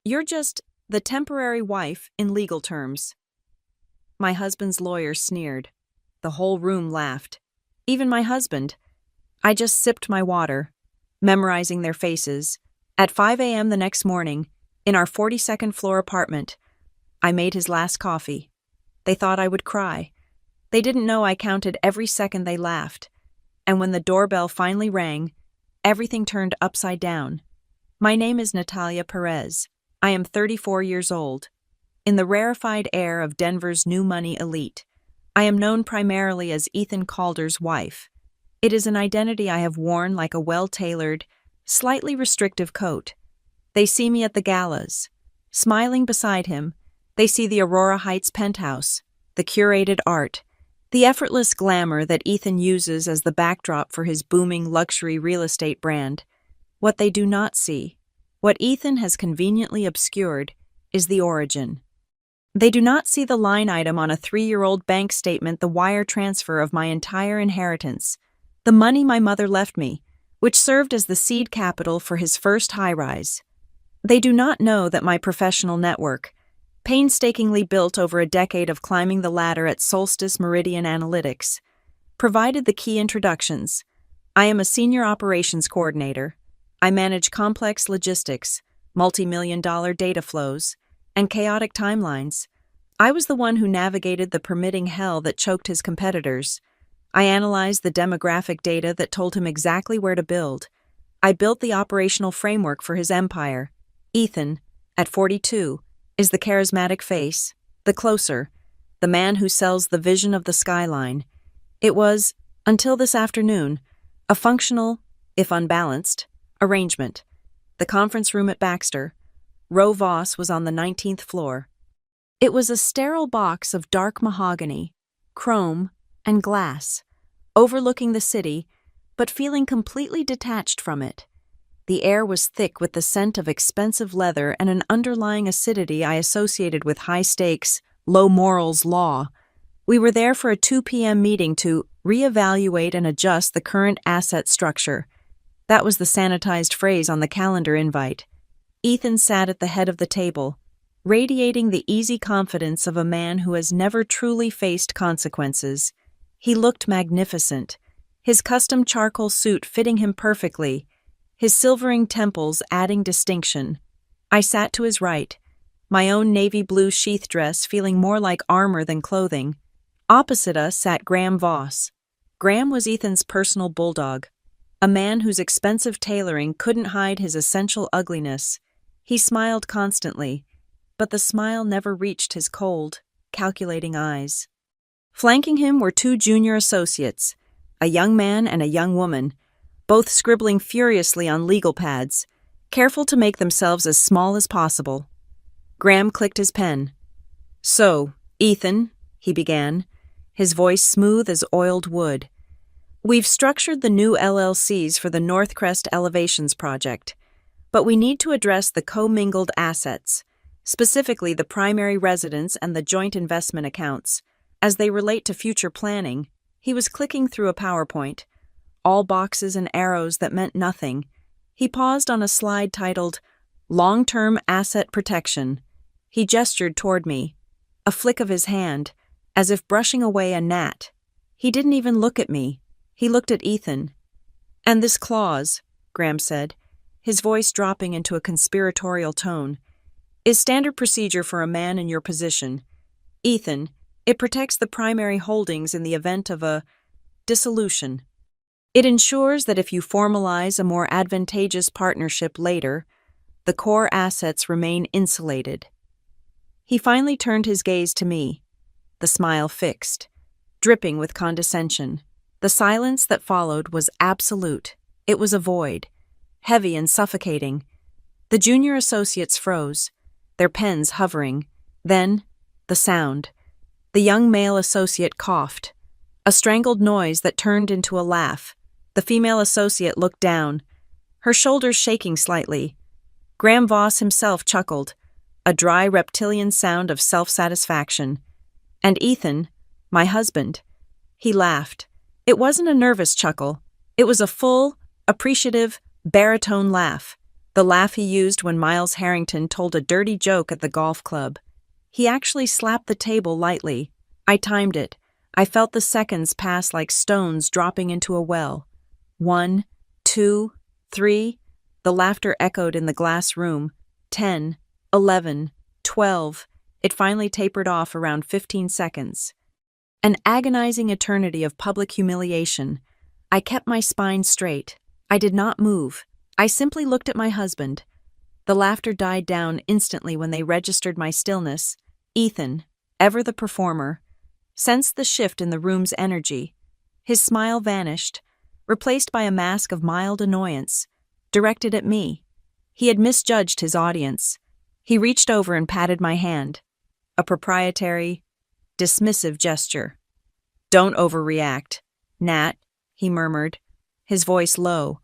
You're just the temporary wife in legal terms." My husband's lawyer sneered. The whole room laughed. Even my husband. I just sipped my water, memorizing their faces. At 5 a.m. the next morning, in our 42nd floor apartment, I made his last coffee. They thought I would cry. They didn't know I counted every second they laughed. And when the doorbell finally rang, everything turned upside down. My name is Natalia Perez. I am 34 years old. In the rarefied air of Denver's new money elite, I am known primarily as Ethan Calder's wife. It is an identity I have worn like a well-tailored, slightly restrictive coat. They see me at the galas. Smiling beside him, they see the Aurora Heights penthouse, the curated art, the effortless glamour that Ethan uses as the backdrop for his booming luxury real estate brand. What they do not see, what Ethan has conveniently obscured, is the origin. They do not see the line item on a 3-year-old bank statement, the wire transfer of my entire inheritance, the money my mother left me, which served as the seed capital for his first high-rise. They do not know that my professional network, painstakingly built over a decade of climbing the ladder at Solstice Meridian Analytics, provided the key introductions. I am a senior operations coordinator. I manage complex logistics, multi-million-dollar data flows, and chaotic timelines. I was the one who navigated the permitting hell that choked his competitors. I analyzed the demographic data that told him exactly where to build. I built the operational framework for his empire. Ethan, at 42, is the charismatic face, the closer, the man who sells the vision of the skyline. It was, until this afternoon, a functional, if unbalanced, arrangement. The conference room at Baxter. Roe Voss was on the 19th floor. It was a sterile box of dark mahogany, chrome, and glass, overlooking the city, but feeling completely detached from it. The air was thick with the scent of expensive leather and an underlying acidity I associated with high-stakes, low-morals law. We were there for a 2 p.m. meeting to reevaluate and adjust the current asset structure. That was the sanitized phrase on the calendar invite. Ethan sat at the head of the table, radiating the easy confidence of a man who has never truly faced consequences. He looked magnificent, his custom charcoal suit fitting him perfectly, his silvering temples adding distinction. I sat to his right, my own navy blue sheath dress feeling more like armor than clothing. Opposite us sat Graham Voss. Graham was Ethan's personal bulldog, a man whose expensive tailoring couldn't hide his essential ugliness. He smiled constantly, but the smile never reached his cold, calculating eyes. Flanking him were 2 junior associates, a young man and a young woman, both scribbling furiously on legal pads, careful to make themselves as small as possible. Graham clicked his pen. "So, Ethan," he began, his voice smooth as oiled wood, "we've structured the new LLCs for the Northcrest Elevations project, but we need to address the commingled assets, specifically the primary residence and the joint investment accounts, as they relate to future planning." He was clicking through a PowerPoint, all boxes and arrows that meant nothing. He paused on a slide titled, "Long-Term Asset Protection." He gestured toward me, a flick of his hand, as if brushing away a gnat. He didn't even look at me. He looked at Ethan. "And this clause," Graham said, his voice dropping into a conspiratorial tone, "is standard procedure for a man in your position. Ethan, it protects the primary holdings in the event of a dissolution. It ensures that if you formalize a more advantageous partnership later, the core assets remain insulated." He finally turned his gaze to me, the smile fixed, dripping with condescension. The silence that followed was absolute. It was a void, heavy and suffocating. The junior associates froze, their pens hovering. Then, the sound. The young male associate coughed, a strangled noise that turned into a laugh. The female associate looked down, her shoulders shaking slightly. Graham Voss himself chuckled, a dry reptilian sound of self-satisfaction. And Ethan, my husband, he laughed. It wasn't a nervous chuckle. It was a full, appreciative, baritone laugh. The laugh he used when Miles Harrington told a dirty joke at the golf club. He actually slapped the table lightly. I timed it. I felt the seconds pass like stones dropping into a well. 1, 2, 3. The laughter echoed in the glass room. 10, 11, 12. It finally tapered off around 15 seconds. An agonizing eternity of public humiliation. I kept my spine straight. I did not move. I simply looked at my husband. The laughter died down instantly when they registered my stillness. Ethan, ever the performer, sensed the shift in the room's energy. His smile vanished, replaced by a mask of mild annoyance, directed at me. He had misjudged his audience. He reached over and patted my hand. A proprietary, dismissive gesture. "Don't overreact, Nat," he murmured, his voice low.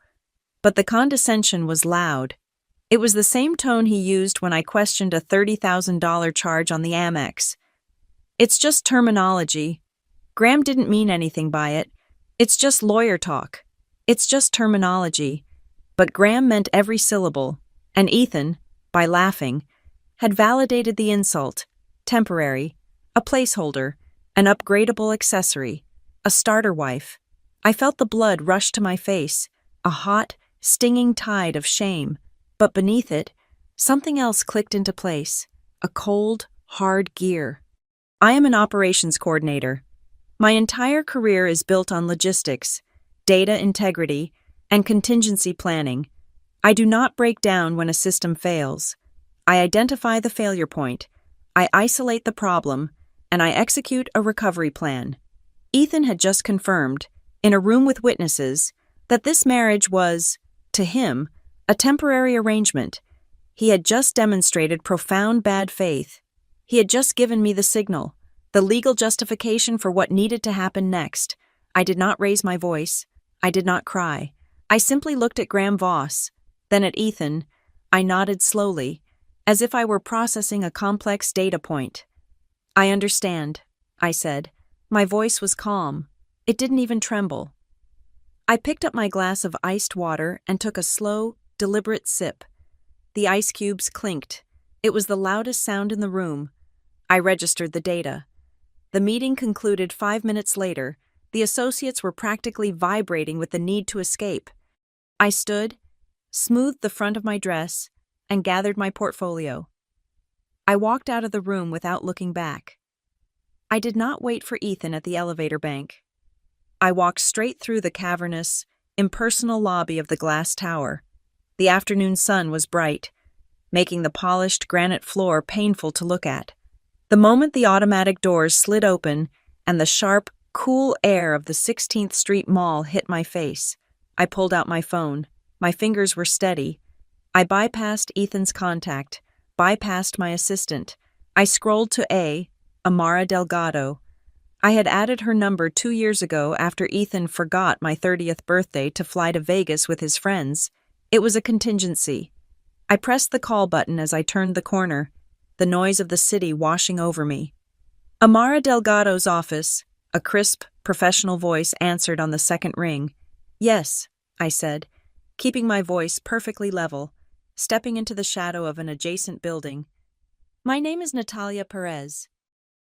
But the condescension was loud. It was the same tone he used when I questioned a $30,000 charge on the Amex. "It's just terminology. Graham didn't mean anything by it. It's just lawyer talk. It's just terminology." But Graham meant every syllable, and Ethan, by laughing, had validated the insult. Temporary, a placeholder, an upgradable accessory, a starter wife. I felt the blood rush to my face, a hot, stinging tide of shame. But beneath it, something else clicked into place, a cold, hard gear. I am an operations coordinator. My entire career is built on logistics, data integrity, and contingency planning. I do not break down when a system fails. I identify the failure point, I isolate the problem, and I execute a recovery plan. Ethan had just confirmed, in a room with witnesses, that this marriage was, to him, a temporary arrangement. He had just demonstrated profound bad faith. He had just given me the signal, the legal justification for what needed to happen next. I did not raise my voice. I did not cry. I simply looked at Graham Voss, then at Ethan. I nodded slowly, as if I were processing a complex data point. "I understand," I said. My voice was calm. It didn't even tremble. I picked up my glass of iced water and took a slow, deliberate sip. The ice cubes clinked. It was the loudest sound in the room. I registered the data. The meeting concluded 5 minutes later. The associates were practically vibrating with the need to escape. I stood, smoothed the front of my dress, and gathered my portfolio. I walked out of the room without looking back. I did not wait for Ethan at the elevator bank. I walked straight through the cavernous, impersonal lobby of the glass tower. The afternoon sun was bright, making the polished granite floor painful to look at. The moment the automatic doors slid open and the sharp, cool air of the 16th Street Mall hit my face, I pulled out my phone. My fingers were steady. I bypassed Ethan's contact, bypassed my assistant. I scrolled to Amara Delgado. I had added her number 2 years ago after Ethan forgot my 30th birthday to fly to Vegas with his friends. It was a contingency. I pressed the call button as I turned the corner, the noise of the city washing over me. Amara Delgado's office, a crisp, professional voice answered on the second ring. "Yes," I said, keeping my voice perfectly level, stepping into the shadow of an adjacent building. "My name is Natalia Perez.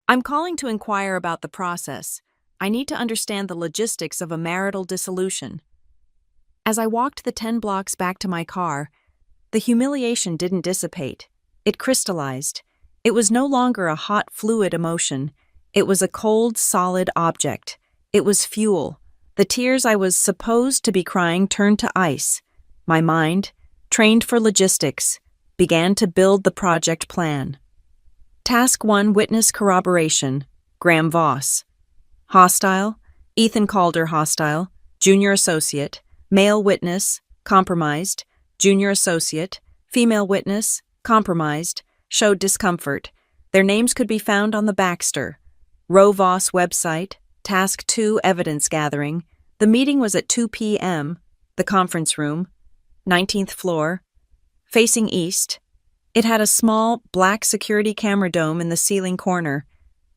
I'm calling to inquire about the process. I need to understand the logistics of a marital dissolution." As I walked the 10 blocks back to my car, the humiliation didn't dissipate. It crystallized. It was no longer a hot, fluid emotion. It was a cold, solid object. It was fuel. The tears I was supposed to be crying turned to ice. My mind, trained for logistics, began to build the project plan. Task 1, Witness Corroboration, Graham Voss. Hostile, Ethan Calder hostile, junior associate, male witness, compromised, junior associate, female witness, compromised, showed discomfort. Their names could be found on the Baxter, Roe Voss website. Task 2, Evidence Gathering. The meeting was at 2 p.m., the conference room, 19th floor, facing east. It had a small, black security camera dome in the ceiling corner.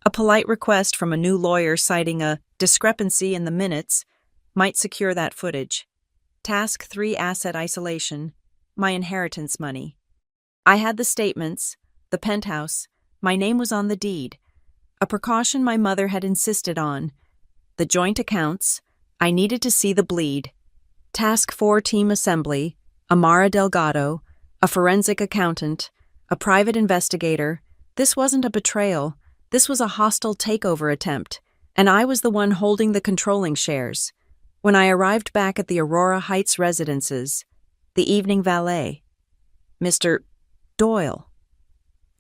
A polite request from a new lawyer citing a discrepancy in the minutes might secure that footage. Task 3, Asset Isolation. my inheritance money. I had the statements, the penthouse, my name was on the deed, a precaution my mother had insisted on. The joint accounts, I needed to see the bleed. Task 4 team assembly, Amara Delgado, a forensic accountant, a private investigator. This wasn't a betrayal, this was a hostile takeover attempt, and I was the one holding the controlling shares. When I arrived back at the Aurora Heights residences, the evening valet, Mr. Doyle,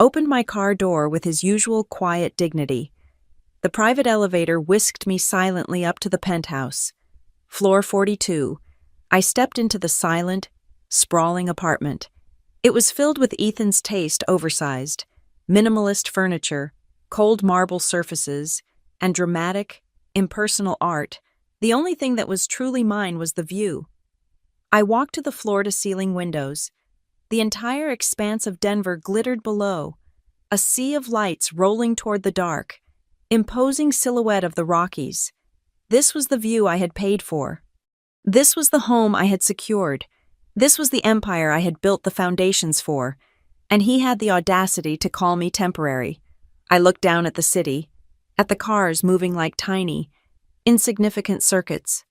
opened my car door with his usual quiet dignity. The private elevator whisked me silently up to the penthouse. Floor 42. I stepped into the silent, sprawling apartment. It was filled with Ethan's taste oversized, minimalist furniture, cold marble surfaces, and dramatic, impersonal art. The only thing that was truly mine was the view. I walked to the floor-to-ceiling windows. The entire expanse of Denver glittered below, a sea of lights rolling toward the dark, imposing silhouette of the Rockies. This was the view I had paid for. This was the home I had secured. This was the empire I had built the foundations for, and he had the audacity to call me temporary. I looked down at the city, at the cars moving like tiny, insignificant circuits.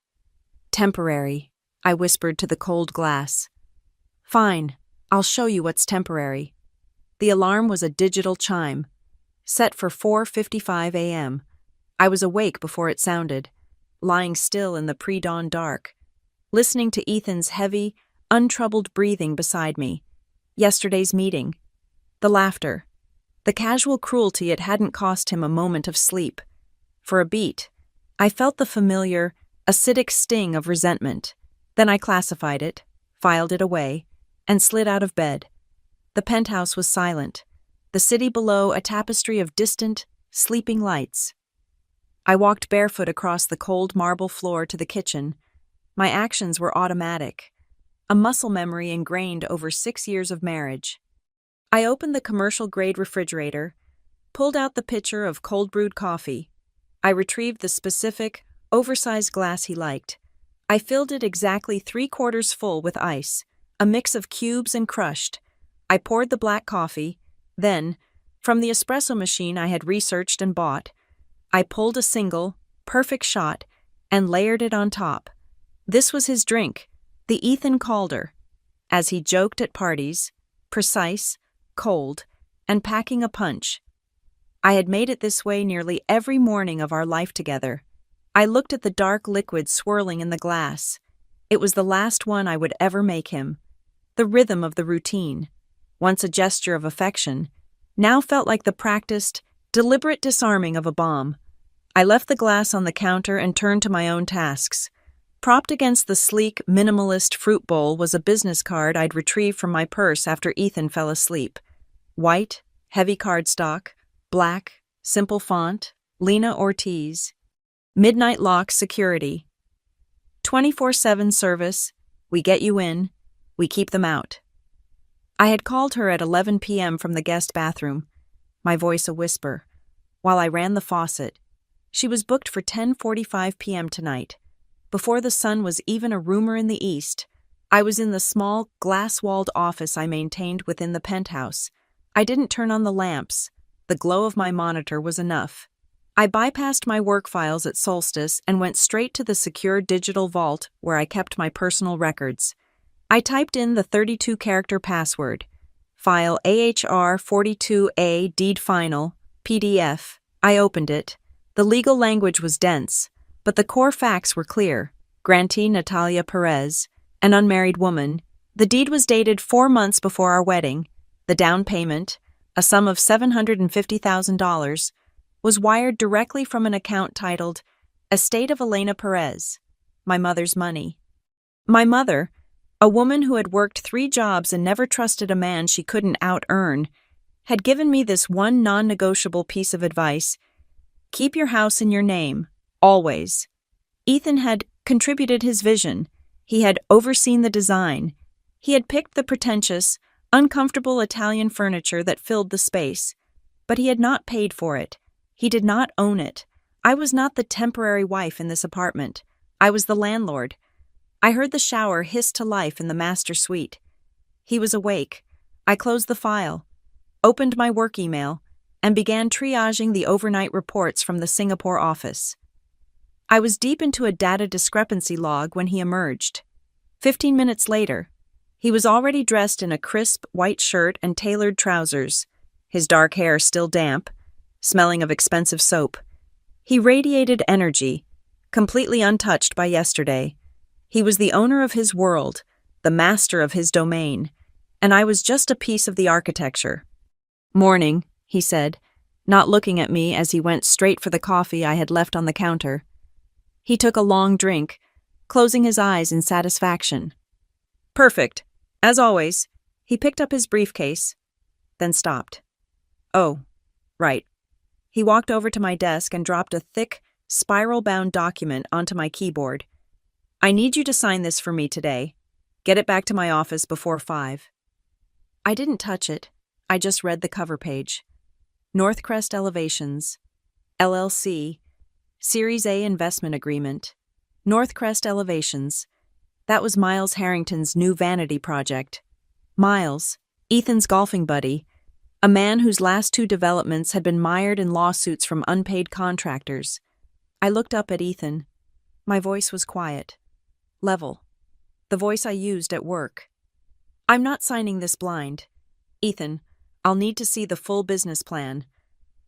Temporary, I whispered to the cold glass. Fine, I'll show you what's temporary. The alarm was a digital chime, set for 4:55 a.m. I was awake before it sounded, lying still in the pre-dawn dark, listening to Ethan's heavy, untroubled breathing beside me. Yesterday's meeting. The laughter. The casual cruelty it hadn't cost him a moment of sleep. For a beat, I felt the familiar, acidic sting of resentment. Then I classified it, filed it away, and slid out of bed. The penthouse was silent, the city below a tapestry of distant, sleeping lights. I walked barefoot across the cold marble floor to the kitchen. My actions were automatic, a muscle memory ingrained over 6 years of marriage. I opened the commercial-grade refrigerator, pulled out the pitcher of cold-brewed coffee. I retrieved the specific, oversized glass he liked. I filled it exactly 3/4 full with ice, a mix of cubes and crushed. I poured the black coffee. Then, from the espresso machine I had researched and bought, I pulled a single, perfect shot and layered it on top. This was his drink, the Ethan Calder, as he joked at parties, precise, cold, and packing a punch. I had made it this way nearly every morning of our life together. I looked at the dark liquid swirling in the glass. It was the last one I would ever make him. The rhythm of the routine, once a gesture of affection, now felt like the practiced, deliberate disarming of a bomb. I left the glass on the counter and turned to my own tasks. Propped against the sleek, minimalist fruit bowl was a business card I'd retrieved from my purse after Ethan fell asleep. White, heavy cardstock, black, simple font, Lena Ortiz. Midnight Lock Security. 24/7 service, we get you in, we keep them out. I had called her at 11 p.m. from the guest bathroom, my voice a whisper, while I ran the faucet. She was booked for 10:45 p.m. tonight. Before the sun was even a rumor in the east, I was in the small, glass-walled office I maintained within the penthouse. I didn't turn on the lamps. The glow of my monitor was enough. I bypassed my work files at Solstice and went straight to the secure digital vault where I kept my personal records. I typed in the 32-character password. File AHR42A Deed Final, PDF. I opened it. The legal language was dense, but the core facts were clear. Grantee Natalia Perez, an unmarried woman. The deed was dated 4 months before our wedding. The down payment, a sum of $750,000, was wired directly from an account titled Estate of Elena Perez, my mother's money. My mother, a woman who had worked 3 jobs and never trusted a man she couldn't out-earn, had given me this one non-negotiable piece of advice: keep your house in your name, always. Ethan had contributed his vision. He had overseen the design. He had picked the pretentious, uncomfortable Italian furniture that filled the space. But he had not paid for it. He did not own it. I was not the temporary wife in this apartment. I was the landlord. I heard the shower hiss to life in the master suite. He was awake. I closed the file, opened my work email, and began triaging the overnight reports from the Singapore office. I was deep into a data discrepancy log when he emerged. 15 minutes later, he was already dressed in a crisp white shirt and tailored trousers, his dark hair still damp, smelling of expensive soap. He radiated energy, completely untouched by yesterday. He was the owner of his world, the master of his domain, and I was just a piece of the architecture. "Morning," he said, not looking at me as he went straight for the coffee I had left on the counter. He took a long drink, closing his eyes in satisfaction. "Perfect. As always." He picked up his briefcase, then stopped. "Oh, right." He walked over to my desk and dropped a thick, spiral-bound document onto my keyboard. "I need you to sign this for me today. Get it back to my office before 5. I didn't touch it. I just read the cover page. Northcrest Elevations, LLC, Series A Investment Agreement. Northcrest Elevations. That was Miles Harrington's new vanity project. Miles, Ethan's golfing buddy, a man whose last 2 developments had been mired in lawsuits from unpaid contractors. I looked up at Ethan. My voice was quiet, level, the voice I used at work. "I'm not signing this blind. Ethan, I'll need to see the full business plan,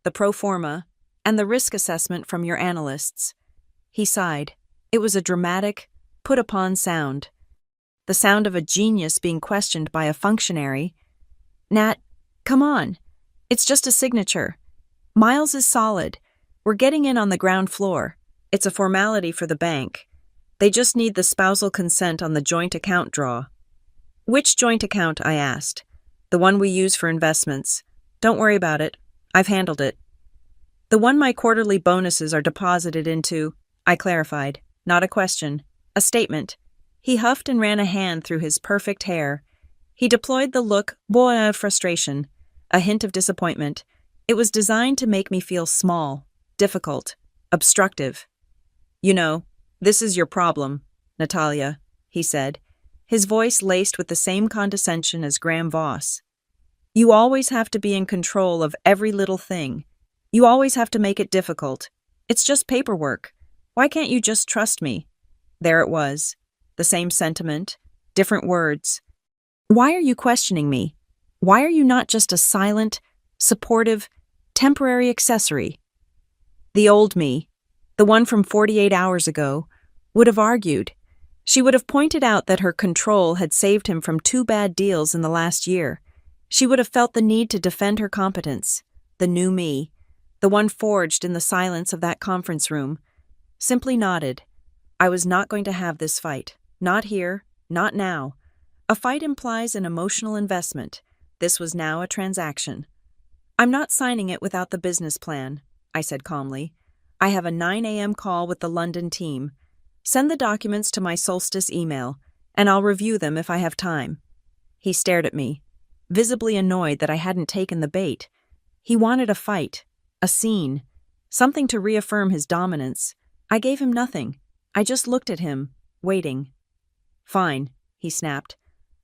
the pro forma, and the risk assessment from your analysts." He sighed. It was a dramatic, put-upon sound. The sound of a genius being questioned by a functionary. "Nat, come on. It's just a signature. Miles is solid. We're getting in on the ground floor. It's a formality for the bank. They just need the spousal consent on the joint account draw." "Which joint account?" I asked. "The one we use for investments. Don't worry about it. I've handled it." "The one my quarterly bonuses are deposited into," I clarified. Not a question. A statement. He huffed and ran a hand through his perfect hair. He deployed the look of frustration, a hint of disappointment. It was designed to make me feel small, difficult, obstructive. "You know, this is your problem, Natalia," he said, his voice laced with the same condescension as Graham Voss. "You always have to be in control of every little thing. You always have to make it difficult. It's just paperwork. Why can't you just trust me?" There it was. The same sentiment, different words. "Why are you questioning me? Why are you not just a silent, supportive, temporary accessory?" The old me, the one from 48 hours ago, would have argued. She would have pointed out that her control had saved him from 2 bad deals in the last year. She would have felt the need to defend her competence. The new me, the one forged in the silence of that conference room, simply nodded. I was not going to have this fight. Not here, not now. A fight implies an emotional investment. This was now a transaction. "I'm not signing it without the business plan," I said calmly. "I have a 9 a.m. call with the London team. Send the documents to my Solstice email, and I'll review them if I have time." He stared at me, visibly annoyed that I hadn't taken the bait. He wanted a fight, a scene, something to reaffirm his dominance. I gave him nothing. I just looked at him, waiting. "Fine," he snapped.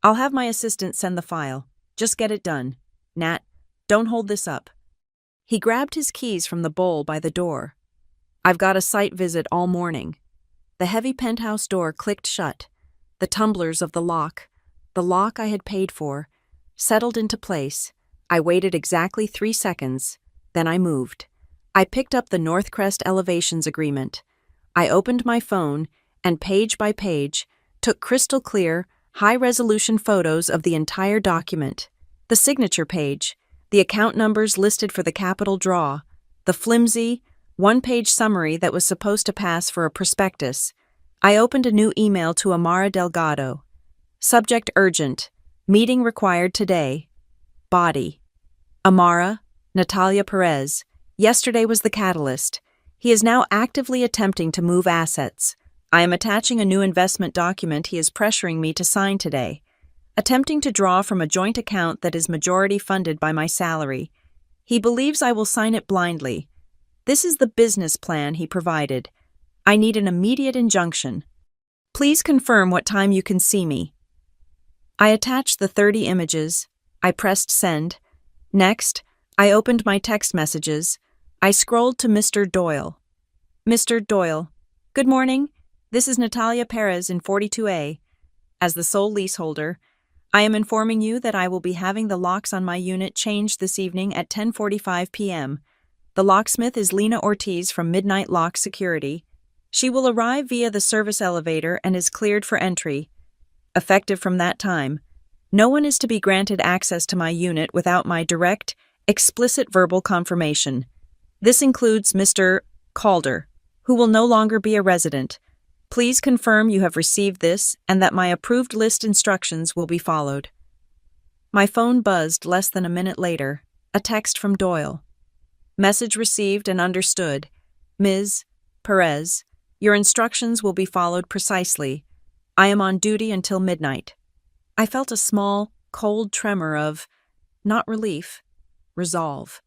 "I'll have my assistant send the file. Just get it done. Nat, don't hold this up." He grabbed his keys from the bowl by the door. "I've got a site visit all morning." The heavy penthouse door clicked shut. The tumblers of the lock I had paid for, settled into place. I waited exactly 3 seconds. Then I moved. I picked up the Northcrest Elevations agreement. I opened my phone and, page by page, took crystal clear, high-resolution photos of the entire document. The signature page, the account numbers listed for the capital draw, the flimsy, 1-page summary that was supposed to pass for a prospectus. I opened a new email to Amara Delgado. Subject urgent. Meeting required today. Body. Amara, Natalia Perez. Yesterday was the catalyst. He is now actively attempting to move assets. I am attaching a new investment document he is pressuring me to sign today. Attempting to draw from a joint account that is majority funded by my salary. He believes I will sign it blindly. This is the business plan he provided. I need an immediate injunction. Please confirm what time you can see me. I attached the 30 images. I pressed send. Next, I opened my text messages. I scrolled to Mr. Doyle. Mr. Doyle. Good morning. This is Natalia Perez in 42A. As the sole leaseholder, I am informing you that I will be having the locks on my unit changed this evening at 10:45 p.m. The locksmith is Lena Ortiz from Midnight Lock Security. She will arrive via the service elevator and is cleared for entry. Effective from that time, no one is to be granted access to my unit without my direct, explicit verbal confirmation. This includes Mr. Calder, who will no longer be a resident. Please confirm you have received this and that my approved list instructions will be followed. My phone buzzed less than a minute later. A text from Doyle. Message received and understood. Ms. Perez, your instructions will be followed precisely. I am on duty until midnight. I felt a small, cold tremor of, not relief, resolve.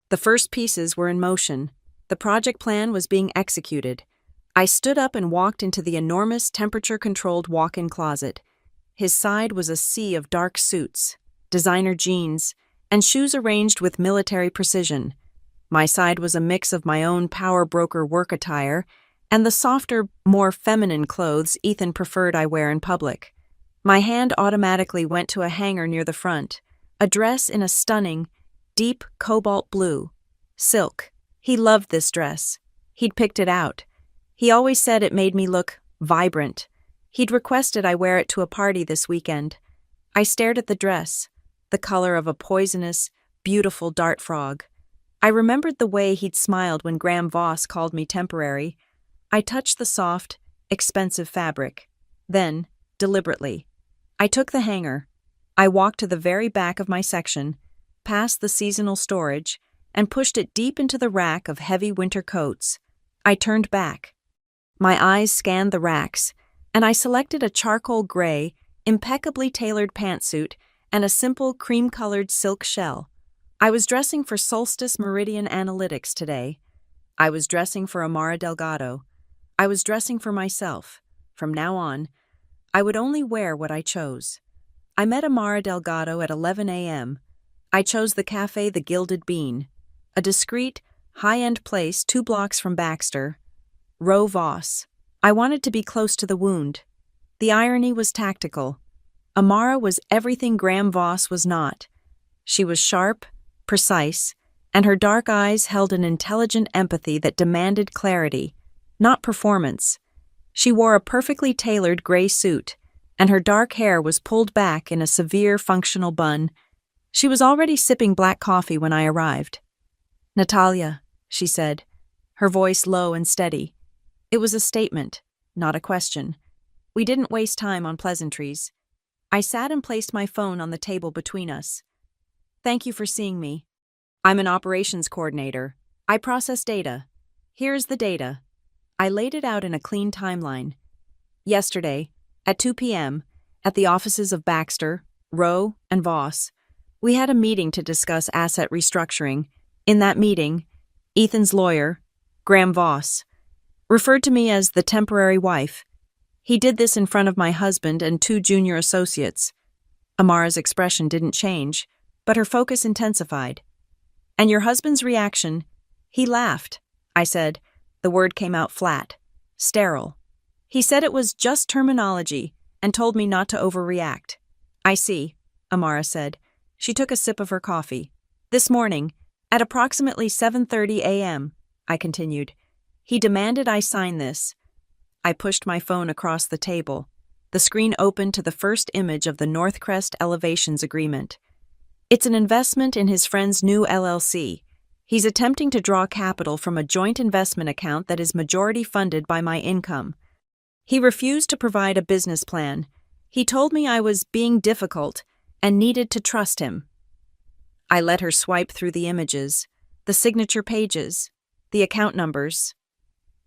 The first pieces were in motion. The project plan was being executed. I stood up and walked into the enormous temperature-controlled walk-in closet. His side was a sea of dark suits, designer jeans, and shoes arranged with military precision. My side was a mix of my own power broker work attire and the softer, more feminine clothes Ethan preferred I wear in public. My hand automatically went to a hanger near the front, a dress in a stunning, deep cobalt blue. Silk. He loved this dress. He'd picked it out. He always said it made me look vibrant. He'd requested I wear it to a party this weekend. I stared at the dress, the color of a poisonous, beautiful dart frog. I remembered the way he'd smiled when Graham Voss called me temporary. I touched the soft, expensive fabric. Then, deliberately, I took the hanger. I walked to the very back of my section, past the seasonal storage, and pushed it deep into the rack of heavy winter coats. I turned back. My eyes scanned the racks, and I selected a charcoal gray, impeccably tailored pantsuit and a simple cream-colored silk shell. I was dressing for Solstice Meridian Analytics today. I was dressing for Amara Delgado. I was dressing for myself. From now on, I would only wear what I chose. I met Amara Delgado at 11 a.m. I chose the Café The Gilded Bean, a discreet, high-end place 2 blocks from Baxter. Roe Voss. I wanted to be close to the wound. The irony was tactical. Amara was everything Graham Voss was not. She was sharp, precise, and her dark eyes held an intelligent empathy that demanded clarity, not performance. She wore a perfectly tailored gray suit, and her dark hair was pulled back in a severe functional bun. She was already sipping black coffee when I arrived. "Natalia," she said, her voice low and steady. It was a statement, not a question. We didn't waste time on pleasantries. I sat and placed my phone on the table between us. "Thank you for seeing me. I'm an operations coordinator. I process data. Here's the data." I laid it out in a clean timeline. Yesterday, at 2 p.m., at the offices of Baxter, Rowe, and Voss, we had a meeting to discuss asset restructuring. In that meeting, Ethan's lawyer, Graham Voss, referred to me as the temporary wife. He did this in front of my husband and 2 junior associates. Amara's expression didn't change, but her focus intensified. "And your husband's reaction?" "He laughed," I said. The word came out flat, sterile. "He said it was just terminology and told me not to overreact." "I see," Amara said. She took a sip of her coffee. "This morning, at approximately 7:30 a.m., I continued, he demanded I sign this." I pushed my phone across the table. The screen opened to the first image of the Northcrest Elevations Agreement. It's an investment in his friend's new LLC. He's attempting to draw capital from a joint investment account that is majority funded by my income. He refused to provide a business plan. He told me I was being difficult and needed to trust him. I let her swipe through the images, the signature pages, the account numbers.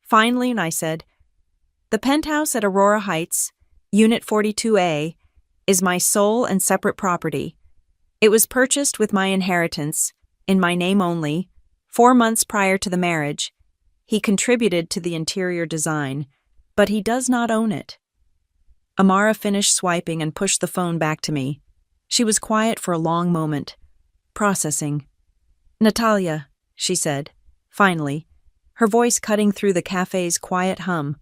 Finally, I said, "The penthouse at Aurora Heights, Unit 42A, is my sole and separate property. It was purchased with my inheritance, in my name only, 4 months prior to the marriage. He contributed to the interior design, but he does not own it." Amara finished swiping and pushed the phone back to me. She was quiet for a long moment, processing. "Natalia," she said, finally, her voice cutting through the cafe's quiet hum.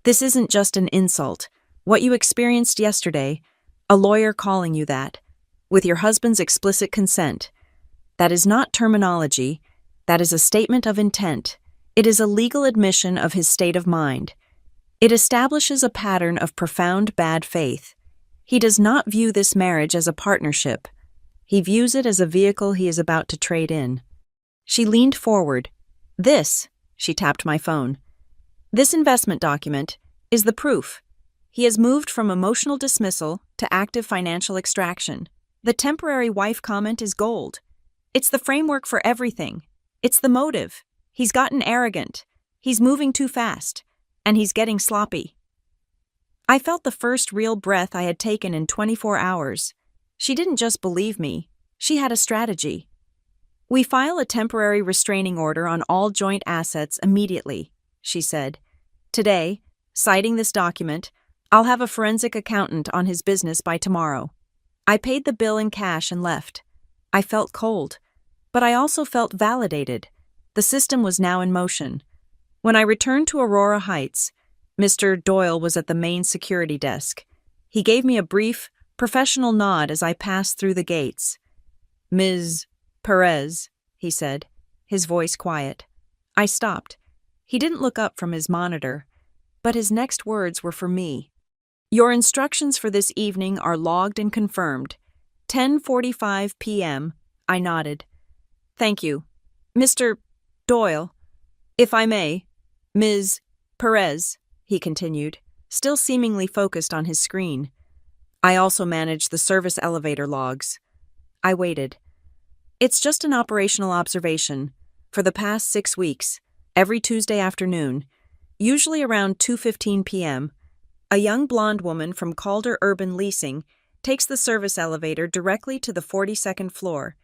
"This isn't just an insult. What you experienced yesterday, a lawyer calling you that, with your husband's explicit consent, that is not terminology, that is a statement of intent. It is a legal admission of his state of mind. It establishes a pattern of profound bad faith. He does not view this marriage as a partnership. He views it as a vehicle he is about to trade in." She leaned forward. "This," she tapped my phone, "this investment document is the proof. He has moved from emotional dismissal to active financial extraction. The temporary wife comment is gold. It's the framework for everything. It's the motive. He's gotten arrogant. He's moving too fast. And he's getting sloppy." I felt the first real breath I had taken in 24 hours. She didn't just believe me. She had a strategy. "We file a temporary restraining order on all joint assets immediately," she said. "Today, citing this document, I'll have a forensic accountant on his business by tomorrow." I paid the bill in cash and left. I felt cold, but I also felt validated. The system was now in motion. When I returned to Aurora Heights, Mr. Doyle was at the main security desk. He gave me a brief, professional nod as I passed through the gates. "Ms. Perez," he said, his voice quiet. I stopped. He didn't look up from his monitor, but his next words were for me. "Your instructions for this evening are logged and confirmed. 10:45 p.m. I nodded. "Thank you. Mr. Doyle, if I may, Ms. Perez," he continued, still seemingly focused on his screen. "I also manage the service elevator logs." I waited. "It's just an operational observation. For the past 6 weeks, every Tuesday afternoon, usually around 2:15 p.m., a young blonde woman from Calder Urban Leasing takes the service elevator directly to the 42nd floor.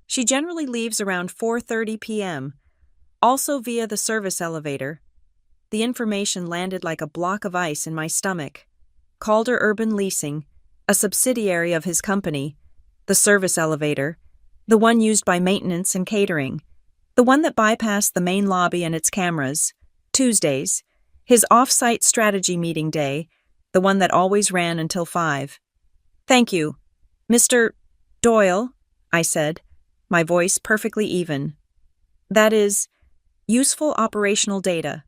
She generally leaves around 4:30 p.m., also via the service elevator." The information landed like a block of ice in my stomach. Calder Urban Leasing, a subsidiary of his company, the service elevator, the one used by maintenance and catering, the one that bypassed the main lobby and its cameras, Tuesdays, his off-site strategy meeting day, the one that always ran until 5. "Thank you. Mr. Doyle," I said, my voice perfectly even. "That is useful operational data."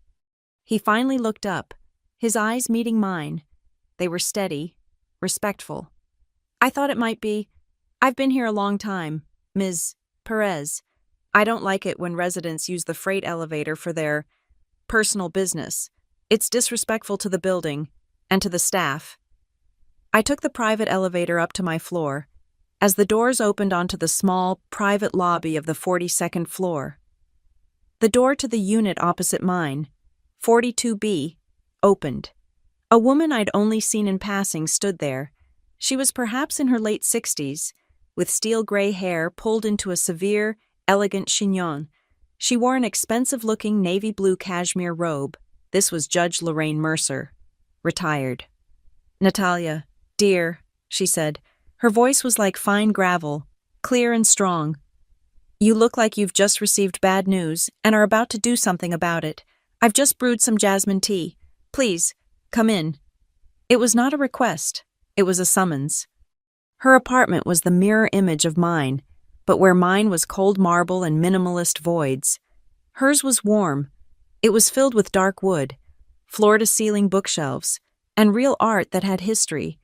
He finally looked up, his eyes meeting mine. They were steady, respectful. I thought it might be, "I've been here a long time, Ms. Perez. I don't like it when residents use the freight elevator for their personal business. It's disrespectful to the building and to the staff." I took the private elevator up to my floor, as the doors opened onto the small, private lobby of the 42nd floor. The door to the unit opposite mine, 42B, opened. A woman I'd only seen in passing stood there. She was perhaps in her late 60s, with steel gray hair pulled into a severe, elegant chignon. She wore an expensive-looking navy blue cashmere robe. This was Judge Lorraine Mercer, retired. "Natalia, dear," she said. Her voice was like fine gravel, clear and strong. "You look like you've just received bad news and are about to do something about it. I've just brewed some jasmine tea. Please, come in." It was not a request. It was a summons. Her apartment was the mirror image of mine, but where mine was cold marble and minimalist voids, hers was warm. It was filled with dark wood, floor-to-ceiling bookshelves, and real art that had history.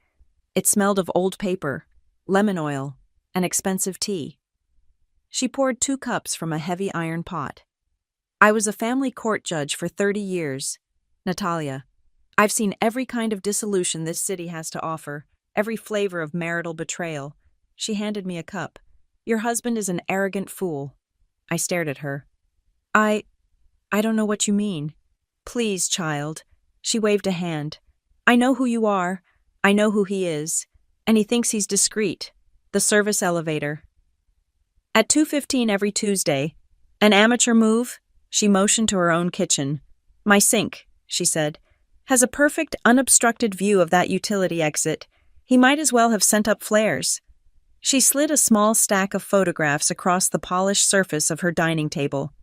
It smelled of old paper, lemon oil, and expensive tea. She poured 2 cups from a heavy iron pot. "I was a family court judge for 30 years. Natalia, I've seen every kind of dissolution this city has to offer, every flavor of marital betrayal." She handed me a cup. "Your husband is an arrogant fool." I stared at her. I don't know what you mean." "Please, child." She waved a hand. "I know who you are. I know who he is. And he thinks he's discreet. The service elevator. At 2:15 every Tuesday. An amateur move?" She motioned to her own kitchen. "My sink," she said. Has a perfect, unobstructed view of that utility exit. He might as well have sent up flares. She slid a small stack of photographs across the polished surface of her dining table.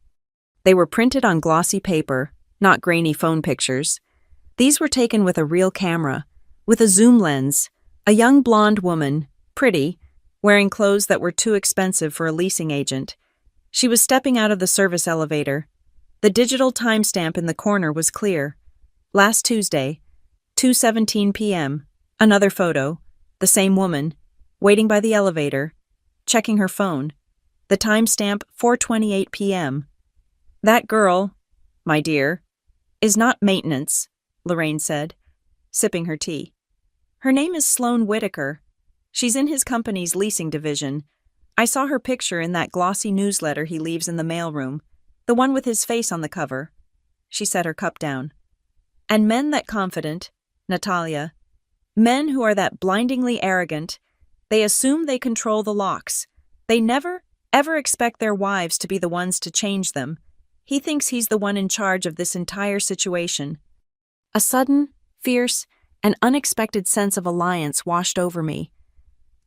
They were printed on glossy paper, not grainy phone pictures. These were taken with a real camera, with a zoom lens, a young blonde woman, pretty, wearing clothes that were too expensive for a leasing agent. She was stepping out of the service elevator. The digital timestamp in the corner was clear. Last Tuesday, 2:17 p.m., another photo, the same woman, waiting by the elevator, checking her phone. The timestamp 4:28 p.m. That girl, my dear, is not maintenance, Lorraine said, sipping her tea. Her name is Sloane Whitaker. She's in his company's leasing division. I saw her picture in that glossy newsletter he leaves in the mailroom, the one with his face on the cover. She set her cup down. And men that confident, Natalia, men who are that blindingly arrogant, they assume they control the locks. They never, ever expect their wives to be the ones to change them. He thinks he's the one in charge of this entire situation. A sudden, fierce, and unexpected sense of alliance washed over me.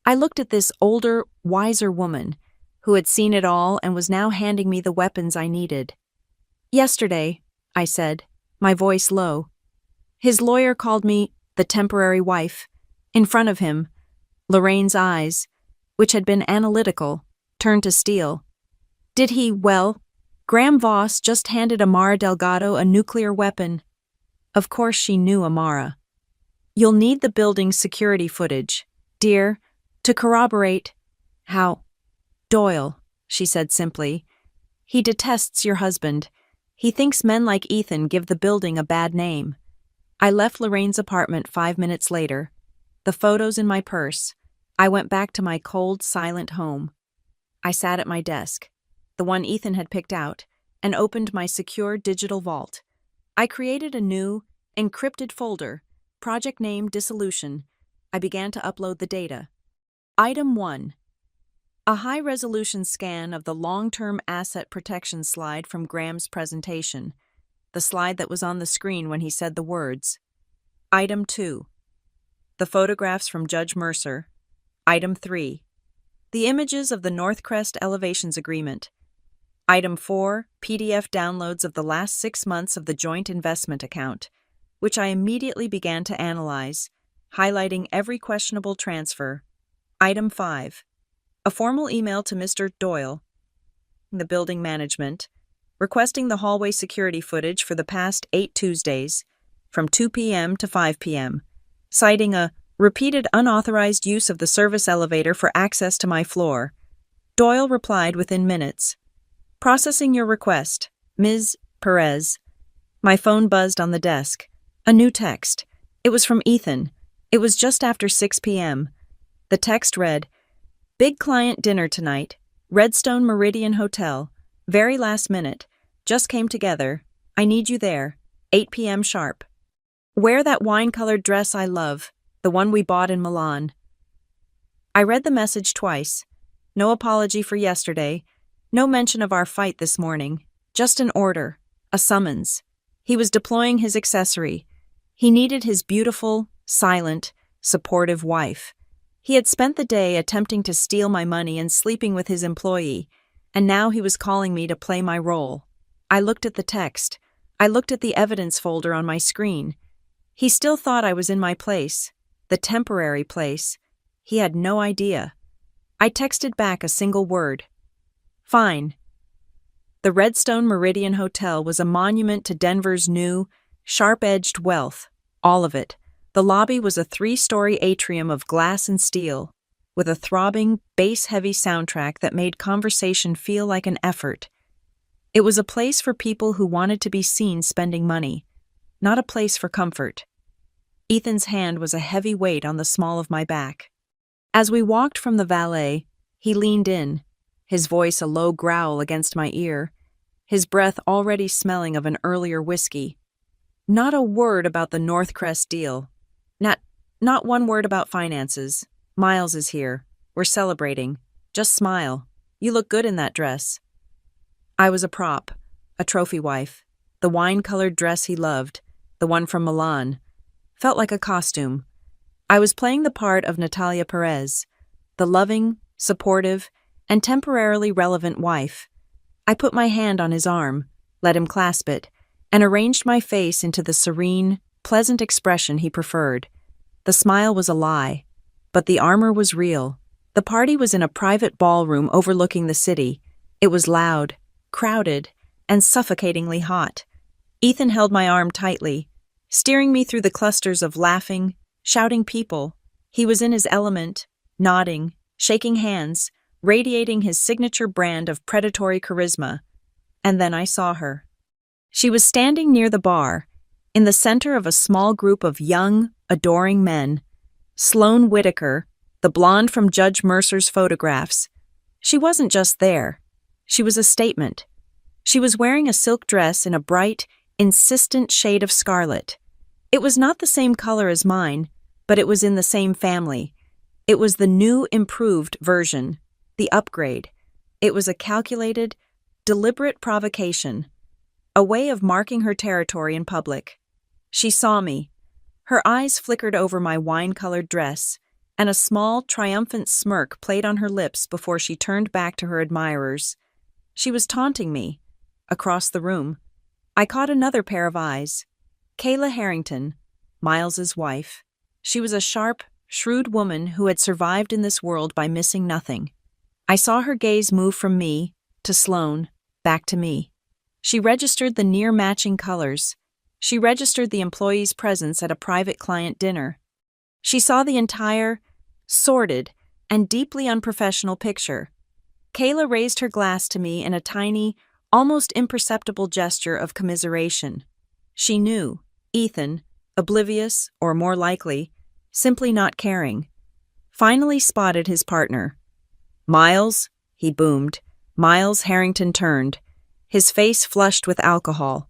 I looked at this older, wiser woman, who had seen it all and was now handing me the weapons I needed. Yesterday, I said, my voice low. His lawyer called me the temporary wife. In front of him, Lorraine's eyes, which had been analytical, turned to steel. Did he, well, Graham Voss just handed Amara Delgado a nuclear weapon. Of course she knew Amara. You'll need the building's security footage, dear, to corroborate how. Doyle, she said simply. He detests your husband. He thinks men like Ethan give the building a bad name. I left Lorraine's apartment 5 minutes later. The photos in my purse. I went back to my cold, silent home. I sat at my desk, the one Ethan had picked out, and opened my secure digital vault. I created a new, encrypted folder, project name Dissolution. I began to upload the data. Item 1. A high-resolution scan of the long-term asset protection slide from Graham's presentation, the slide that was on the screen when he said the words. Item 2. The photographs from Judge Mercer. Item 3. The images of the Northcrest Elevations Agreement. Item 4. PDF downloads of the last 6 months of the joint investment account, which I immediately began to analyze, highlighting every questionable transfer. Item 5. A formal email to Mr. Doyle, the building management, requesting the hallway security footage for the past 8 Tuesdays, from 2 p.m. to 5 p.m., citing a repeated unauthorized use of the service elevator for access to my floor. Doyle replied within minutes. Processing your request, Ms. Perez. My phone buzzed on the desk. A new text. It was from Ethan. It was just after 6 p.m. The text read, Big client dinner tonight, Redstone Meridian Hotel, very last minute, just came together, I need you there, 8 p.m. sharp. Wear that wine-colored dress I love, the one we bought in Milan. I read the message twice. No apology for yesterday, no mention of our fight this morning, just an order, a summons. He was deploying his accessory. He needed his beautiful, silent, supportive wife. He had spent the day attempting to steal my money and sleeping with his employee, and now he was calling me to play my role. I looked at the text. I looked at the evidence folder on my screen. He still thought I was in my place, the temporary place. He had no idea. I texted back a single word. Fine. The Redstone Meridian Hotel was a monument to Denver's new, sharp-edged wealth, all of it. The lobby was a 3-story atrium of glass and steel, with a throbbing, bass-heavy soundtrack that made conversation feel like an effort. It was a place for people who wanted to be seen spending money, not a place for comfort. Ethan's hand was a heavy weight on the small of my back. As we walked from the valet, he leaned in, his voice a low growl against my ear, his breath already smelling of an earlier whiskey. Not a word about the Northcrest deal. Not one word about finances. Miles is here. We're celebrating. Just smile. You look good in that dress. I was a prop, a trophy wife, the wine-colored dress he loved. the one from Milan. Felt like a costume. I was playing the part of Natalia Perez, the loving, supportive, and temporarily relevant wife. I put my hand on his arm, let him clasp it, and arranged my face into the serene, pleasant expression he preferred. The smile was a lie, but the armor was real. The party was in a private ballroom overlooking the city. It was loud, crowded, and suffocatingly hot. Ethan held my arm tightly, steering me through the clusters of laughing, shouting people. He was in his element, nodding, shaking hands, radiating his signature brand of predatory charisma. And then I saw her. She was standing near the bar, in the center of a small group of young, adoring men. Sloane Whitaker, the blonde from Judge Mercer's photographs. She wasn't just there. She was a statement. She was wearing a silk dress in a bright, insistent shade of scarlet. It was not the same color as mine, but it was in the same family. It was the new, improved version, the upgrade. It was a calculated, deliberate provocation, a way of marking her territory in public. She saw me. Her eyes flickered over my wine-colored dress, and a small, triumphant smirk played on her lips before she turned back to her admirers. She was taunting me. Across the room, I caught another pair of eyes. Kayla Harrington, Miles's wife. She was a sharp, shrewd woman who had survived in this world by missing nothing. I saw her gaze move from me, to Sloane, back to me. She registered the near-matching colors. She registered the employee's presence at a private client dinner. She saw the entire, sordid, and deeply unprofessional picture. Kayla raised her glass to me in a tiny, almost imperceptible gesture of commiseration. She knew, Ethan, oblivious, or more likely, simply not caring, finally spotted his partner. "Miles," he boomed. Miles Harrington turned, his face flushed with alcohol.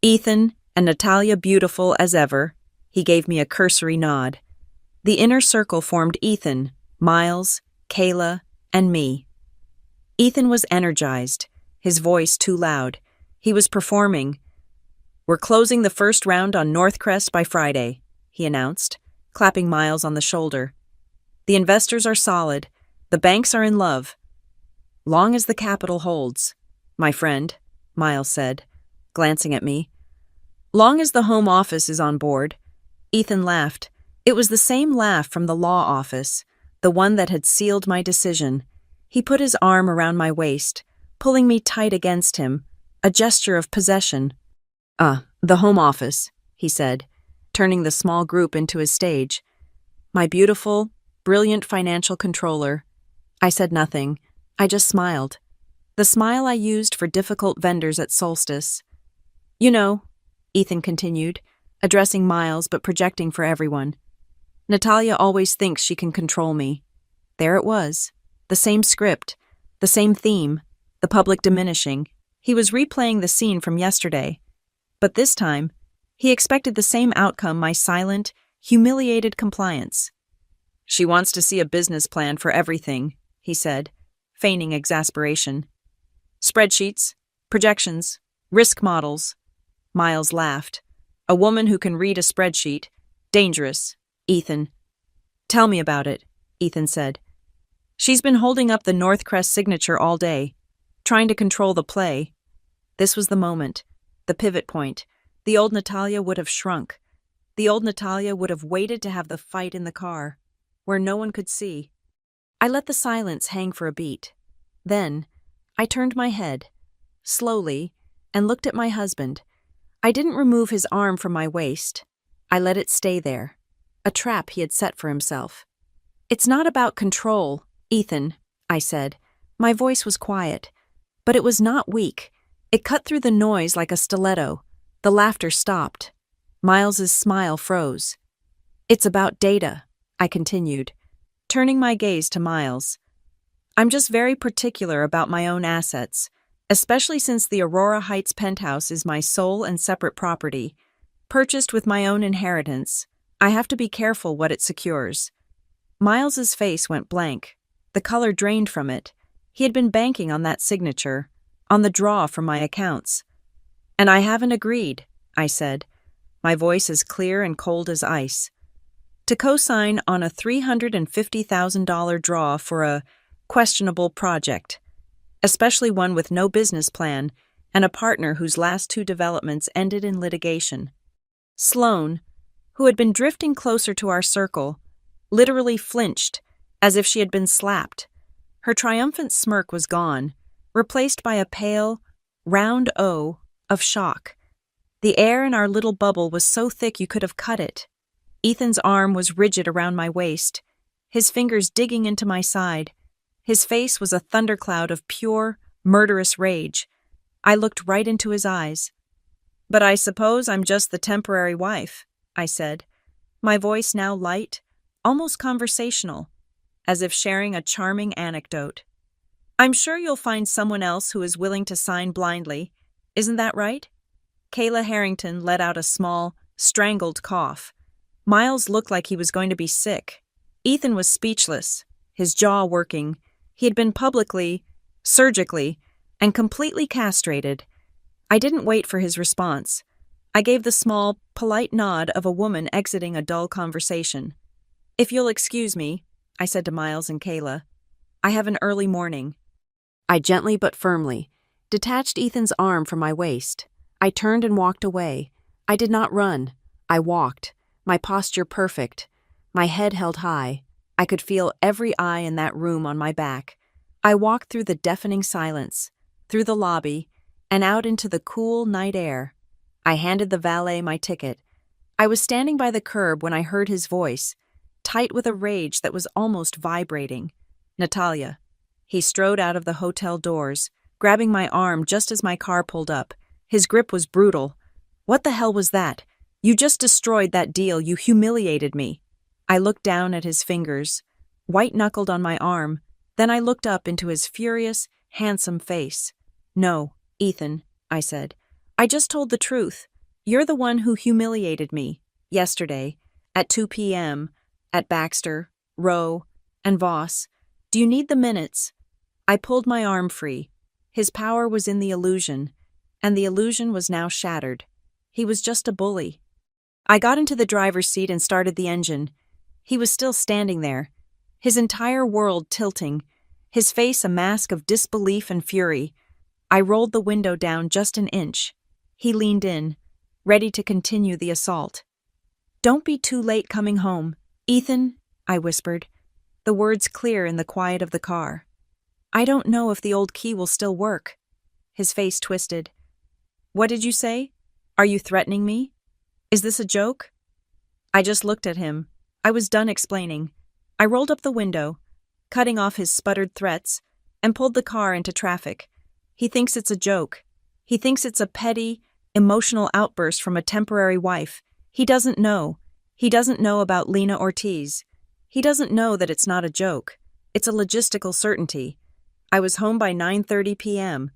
"Ethan, and Natalia beautiful as ever." He gave me a cursory nod. The inner circle formed Ethan, Miles, Kayla, and me. Ethan was energized, his voice too loud. He was performing. "We're closing the first round on Northcrest by Friday," he announced, clapping Miles on the shoulder. "The investors are solid. The banks are in love. Long as the capital holds, my friend," Miles said, glancing at me. "Long as the home office is on board." Ethan laughed. It was the same laugh from the law office, the one that had sealed my decision. He put his arm around my waist, pulling me tight against him, a gesture of possession. The home office," he said, turning the small group into his stage. "My beautiful, brilliant financial controller." I said nothing. I just smiled. The smile I used for difficult vendors at Solstice. "You know," Ethan continued, addressing Miles but projecting for everyone, "Natalia always thinks she can control me." There it was. The same script, the same theme, the public diminishing. He was replaying the scene from yesterday. But this time, he expected the same outcome, my silent, humiliated compliance. "She wants to see a business plan for everything," he said, feigning exasperation. "Spreadsheets, projections, risk models." Miles laughed. "A woman who can read a spreadsheet. Dangerous, Ethan." "Tell me about it," Ethan said. "She's been holding up the Northcrest signature all day, trying to control the play." This was the moment, the pivot point. The old Natalia would have shrunk. The old Natalia would have waited to have the fight in the car, where no one could see. I let the silence hang for a beat. Then, I turned my head, slowly, and looked at my husband. I didn't remove his arm from my waist. I let it stay there, a trap he had set for himself. "It's not about control, Ethan," I said. My voice was quiet, but it was not weak. It cut through the noise like a stiletto. The laughter stopped. Miles's smile froze. "It's about data," I continued, turning my gaze to Miles. "I'm just very particular about my own assets, especially since the Aurora Heights penthouse is my sole and separate property, purchased with my own inheritance. I have to be careful what it secures." Miles's face went blank. The color drained from it. He had been banking on that signature, on the draw from my accounts. "And I haven't agreed," I said. my voice as clear and cold as ice. To co-sign on a $350,000 draw for a questionable project, especially one with no business plan and a partner whose last two developments ended in litigation. Sloane, who had been drifting closer to our circle, literally flinched, as if she had been slapped. Her triumphant smirk was gone, replaced by a pale, round O of shock. The air in our little bubble was so thick you could have cut it. Ethan's arm was rigid around my waist, his fingers digging into my side. His face was a thundercloud of pure, murderous rage. I looked right into his eyes. "But I suppose I'm just the temporary wife," I said, my voice now light, almost conversational, as if sharing a charming anecdote. "I'm sure you'll find someone else who is willing to sign blindly. Isn't that right?" Kayla Harrington let out a small, strangled cough. Miles looked like he was going to be sick. Ethan was speechless, his jaw working. He had been publicly, surgically, and completely castrated. I didn't wait for his response. I gave the small, polite nod of a woman exiting a dull conversation. "If you'll excuse me," I said to Miles and Kayla, "I have an early morning." I gently but firmly detached Ethan's arm from my waist. I turned and walked away. I did not run. I walked, my posture perfect, my head held high. I could feel every eye in that room on my back. I walked through the deafening silence, through the lobby, and out into the cool night air. I handed the valet my ticket. I was standing by the curb when I heard his voice, tight with a rage that was almost vibrating. "Natalia." He strode out of the hotel doors, grabbing my arm just as my car pulled up. His grip was brutal. "What the hell was that? You just destroyed that deal. You humiliated me." I looked down at his fingers, white-knuckled on my arm. Then I looked up into his furious, handsome face. "No, Ethan," I said. "I just told the truth. You're the one who humiliated me, yesterday, at 2 p.m., at Baxter, Rowe, and Voss. Do you need the minutes?" I pulled my arm free. His power was in the illusion, and the illusion was now shattered. He was just a bully. I got into the driver's seat and started the engine. He was still standing there, his entire world tilting, his face a mask of disbelief and fury. I rolled the window down just an inch. He leaned in, ready to continue the assault. "Don't be too late coming home, Ethan," I whispered, the words clear in the quiet of the car. "I don't know if the old key will still work." His face twisted. "What did you say? Are you threatening me? Is this a joke?" I just looked at him. I was done explaining. I rolled up the window, cutting off his sputtered threats, and pulled the car into traffic. He thinks it's a joke. He thinks it's a petty, emotional outburst from a temporary wife. He doesn't know. He doesn't know about Lena Ortiz. He doesn't know that it's not a joke. It's a logistical certainty. I was home by 9:30 p.m.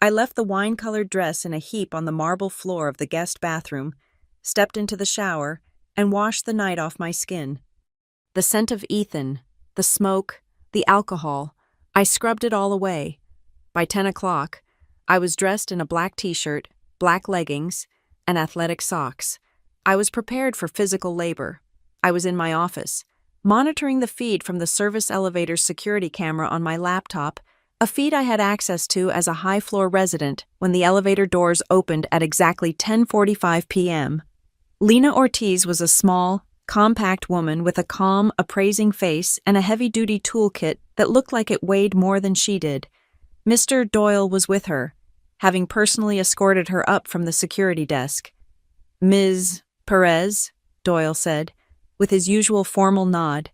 I left the wine-colored dress in a heap on the marble floor of the guest bathroom, stepped into the shower, and washed the night off my skin. The scent of Ethan, the smoke, the alcohol, I scrubbed it all away. By 10 o'clock, I was dressed in a black t-shirt, black leggings, and athletic socks. I was prepared for physical labor. I was in my office, monitoring the feed from the service elevator's security camera on my laptop, a feed I had access to as a high-floor resident when the elevator doors opened at exactly 10:45 p.m. Lena Ortiz was a small, compact woman with a calm, appraising face and a heavy-duty toolkit that looked like it weighed more than she did. Mr. Doyle was with her, having personally escorted her up from the security desk. "Ms. Perez," Doyle said, with his usual formal nod.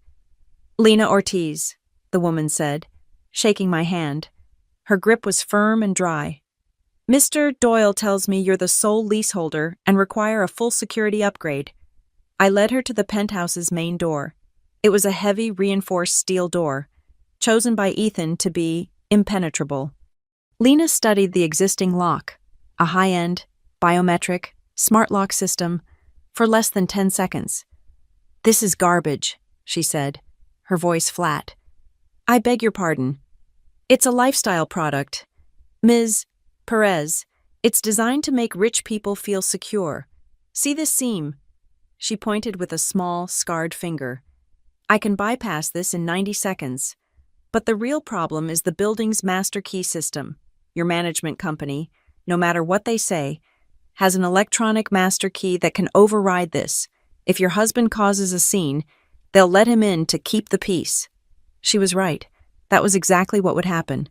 "Lena Ortiz," the woman said, shaking my hand. Her grip was firm and dry. "Mr. Doyle tells me you're the sole leaseholder and require a full security upgrade." I led her to the penthouse's main door. It was a heavy, reinforced steel door, chosen by Ethan to be impenetrable. Lena studied the existing lock, a high-end, biometric, smart lock system, for less than 10 seconds. "This is garbage," she said, her voice flat. "I beg your pardon. It's a lifestyle product. Ms. Perez, it's designed to make rich people feel secure. See this seam? She pointed with a small, scarred finger. I can bypass this in 90 seconds. But the real problem is the building's master key system. Your management company, no matter what they say, has an electronic master key that can override this. If your husband causes a scene, they'll let him in to keep the peace. She was right. That was exactly what would happen.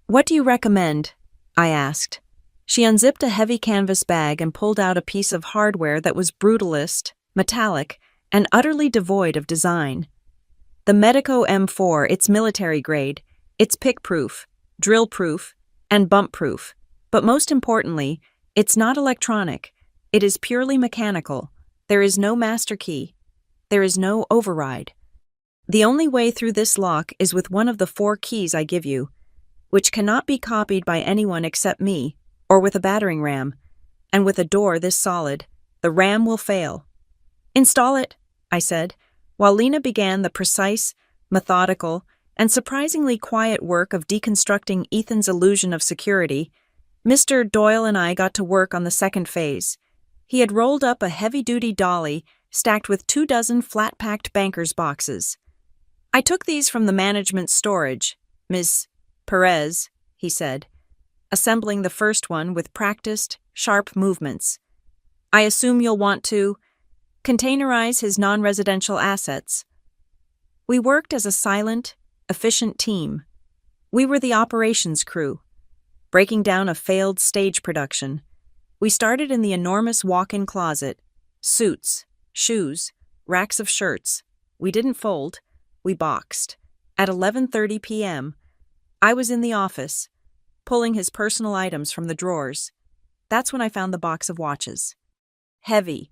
What do you recommend? I asked. She unzipped a heavy canvas bag and pulled out a piece of hardware that was brutalist, metallic, and utterly devoid of design. The Medico M4, it's military grade, it's pick-proof, drill-proof, and bump-proof. But most importantly, it's not electronic. It is purely mechanical. There is no master key. There is no override. The only way through this lock is with one of the 4 keys I give you, which cannot be copied by anyone except me, or with a battering ram. And with a door this solid, the ram will fail. Install it, I said, while Lena began the precise, methodical, and surprisingly quiet work of deconstructing Ethan's illusion of security. Mr. Doyle and I got to work on the second phase. He had rolled up a heavy-duty dolly stacked with 24 flat-packed banker's boxes. I took these from the management storage, Ms. Perez, he said, assembling the first one with practiced, sharp movements. I assume you'll want to containerize his non-residential assets. We worked as a silent, efficient team. We were the operations crew, breaking down a failed stage production. We started in the enormous walk-in closet. Suits, shoes, racks of shirts. We didn't fold. We boxed. At 11:30 p.m., I was in the office, pulling his personal items from the drawers. That's when I found the box of watches. Heavy,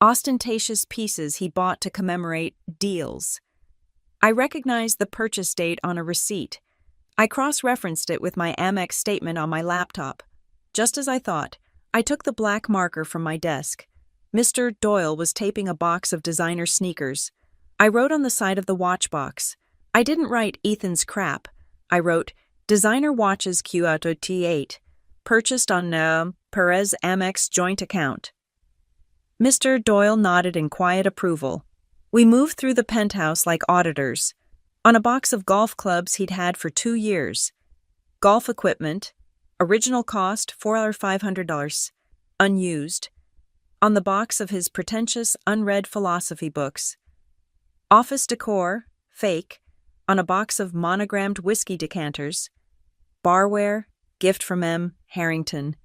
ostentatious pieces he bought to commemorate deals. I recognized the purchase date on a receipt. I cross-referenced it with my Amex statement on my laptop. Just as I thought, I took the black marker from my desk. Mr. Doyle was taping a box of designer sneakers. I wrote on the side of the watch box. I didn't write Ethan's crap. I wrote, designer watches Q-Auto T8, purchased on Perez Amex joint account. Mr. Doyle nodded in quiet approval. We moved through the penthouse like auditors. On a box of golf clubs he'd had for 2 years. Golf equipment, original cost $4,500, unused. On the box of his pretentious, unread philosophy books. Office decor, fake, on a box of monogrammed whiskey decanters. Barware, gift from M. Harrington.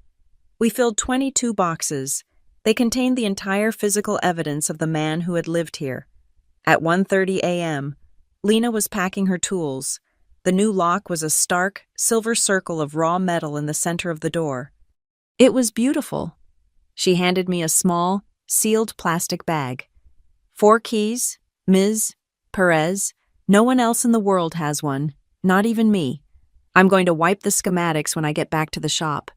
We filled 22 boxes. They contained the entire physical evidence of the man who had lived here. At 1:30 a.m., Lena was packing her tools. The new lock was a stark, silver circle of raw metal in the center of the door. It was beautiful. She handed me a small, sealed plastic bag. 4 keys, Ms. Perez. No one else in the world has one, not even me. I'm going to wipe the schematics when I get back to the shop.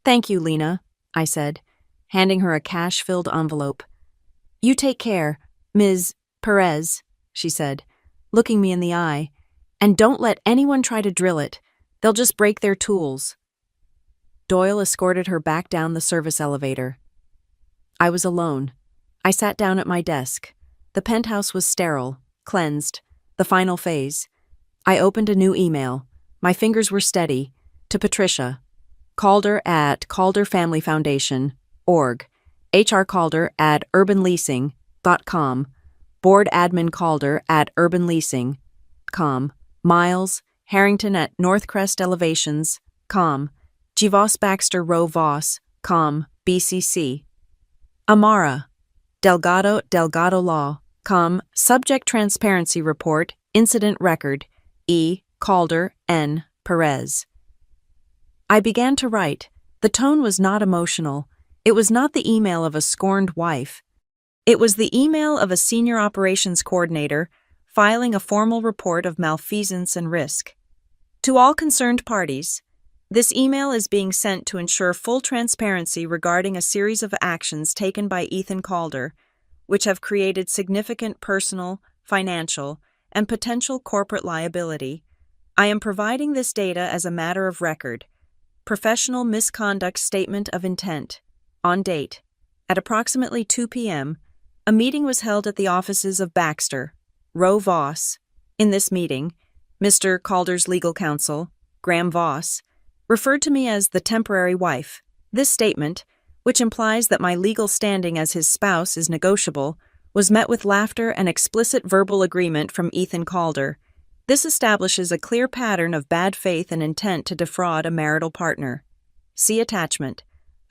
Thank you, Lena, I said, handing her a cash-filled envelope. You take care, Ms. Perez, she said, looking me in the eye, and don't let anyone try to drill it. They'll just break their tools. Doyle escorted her back down the service elevator. I was alone. I sat down at my desk. The penthouse was sterile, cleansed, the final phase. I opened a new email. My fingers were steady. To Patricia. Calder at Calder Family Foundation, org. HR Calder at urbanleasing.com. Board Admin Calder at urbanleasing.com. Miles Harrington at Northcrest Elevations.com. Givos Baxter Row Voss.com. BCC. Amara. Delgado Law.com. Subject Transparency Report. Incident Record. E. Calder N. Perez. I began to write. The tone was not emotional. It was not the email of a scorned wife. It was the email of a senior operations coordinator filing a formal report of malfeasance and risk. To all concerned parties, this email is being sent to ensure full transparency regarding a series of actions taken by Ethan Calder, which have created significant personal, financial, and potential corporate liability. I am providing this data as a matter of record. Professional misconduct statement of intent. On date. At approximately 2 p.m., a meeting was held at the offices of Baxter, Roe Voss. In this meeting, Mr. Calder's legal counsel, Graham Voss, referred to me as the temporary wife. This statement, which implies that my legal standing as his spouse is negotiable, was met with laughter and explicit verbal agreement from Ethan Calder. This establishes a clear pattern of bad faith and intent to defraud a marital partner. See attachment.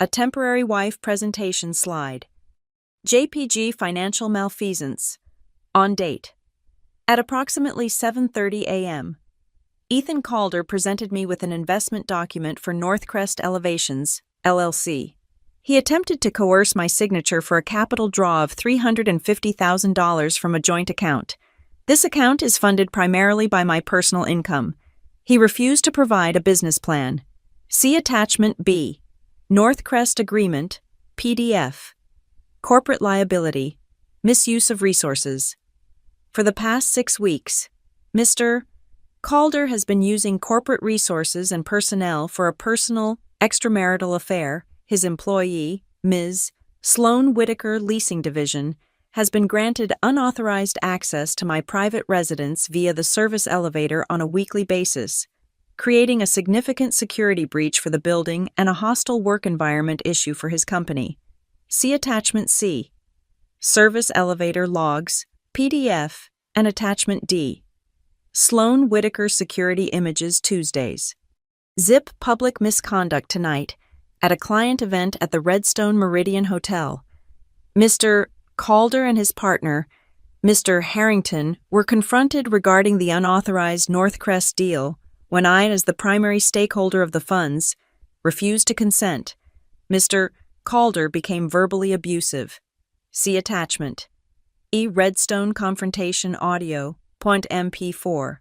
A temporary wife presentation slide. JPG Financial Malfeasance. On date. At approximately 7:30 a.m., Ethan Calder presented me with an investment document for Northcrest Elevations, LLC. He attempted to coerce my signature for a capital draw of $350,000 from a joint account. This account is funded primarily by my personal income. He refused to provide a business plan. See attachment B. Northcrest Agreement, PDF. Corporate liability, misuse of resources. For the past 6 weeks, Mr. Calder has been using corporate resources and personnel for a personal, extramarital affair. His employee, Ms. Sloan Whitaker Leasing Division, has been granted unauthorized access to my private residence via the service elevator on a weekly basis, creating a significant security breach for the building and a hostile work environment issue for his company. See attachment C. Service elevator logs, PDF, and attachment D. Sloan Whitaker security images Tuesdays. Zip public misconduct tonight at a client event at the Redstone Meridian Hotel. Mr. Calder and his partner, Mr. Harrington, were confronted regarding the unauthorized Northcrest deal when I, as the primary stakeholder of the funds, refused to consent. Mr. Calder became verbally abusive. See attachment. Redstone Confrontation Audio, .mp4.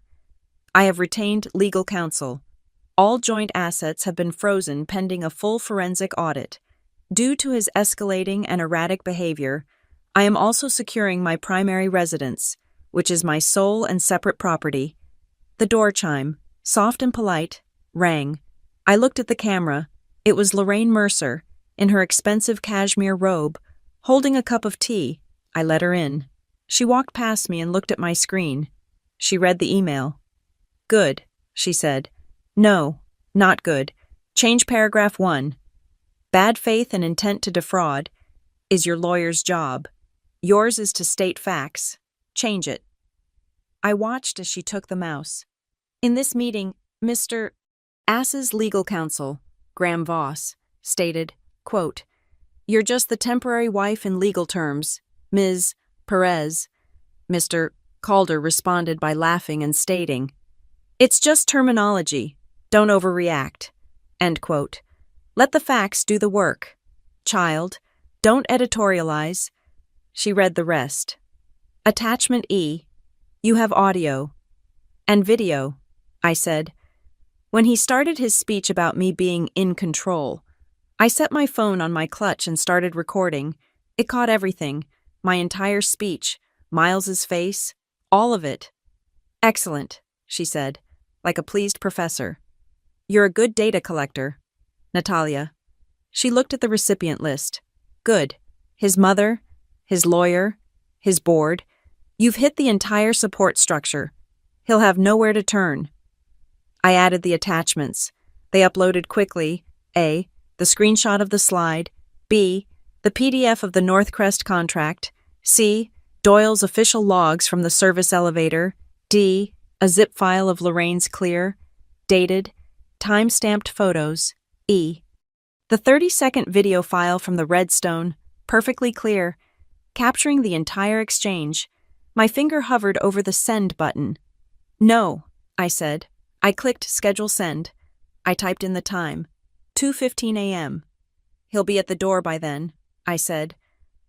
I have retained legal counsel. All joint assets have been frozen pending a full forensic audit. Due to his escalating and erratic behavior, I am also securing my primary residence, which is my sole and separate property. The door chime, soft and polite, rang. I looked at the camera. It was Lorraine Mercer, in her expensive cashmere robe, holding a cup of tea. I let her in. She walked past me and looked at my screen. She read the email. Good, she said. No, not good. Change paragraph 1. Bad faith and intent to defraud is your lawyer's job. Yours is to state facts. Change it. I watched as she took the mouse. In this meeting, Mr. Ass's legal counsel, Graham Voss, stated, quote, "You're just the temporary wife in legal terms, Ms. Perez." Mr. Calder responded by laughing and stating, "It's just terminology. Don't overreact." End quote. Let the facts do the work. Child, don't editorialize. She read the rest. Attachment E. You have audio. And video, I said. When he started his speech about me being in control, I set my phone on my clutch and started recording. It caught everything, my entire speech, Miles's face, all of it. Excellent, she said, like a pleased professor. You're a good data collector, Natalia. She looked at the recipient list. Good. His mother, his lawyer, his board. You've hit the entire support structure. He'll have nowhere to turn. I added the attachments. They uploaded quickly. A. The screenshot of the slide. B. The PDF of the Northcrest contract. C. Doyle's official logs from the service elevator. D. A zip file of Lorraine's clear. Dated. Time-stamped photos. E. The 30-second video file from the Redstone, perfectly clear, capturing the entire exchange. My finger hovered over the send button. No, I said. I clicked schedule send. I typed in the time. 2:15 a.m. He'll be at the door by then, I said.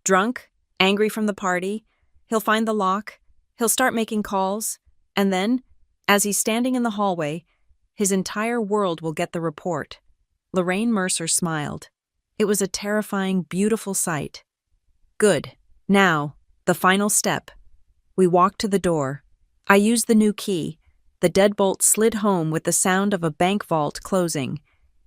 Drunk, angry from the party. He'll find the lock. He'll start making calls. And then, as he's standing in the hallway, his entire world will get the report. Lorraine Mercer smiled. It was a terrifying, beautiful sight. Good. Now, the final step. We walked to the door. I used the new key. The deadbolt slid home with the sound of a bank vault closing.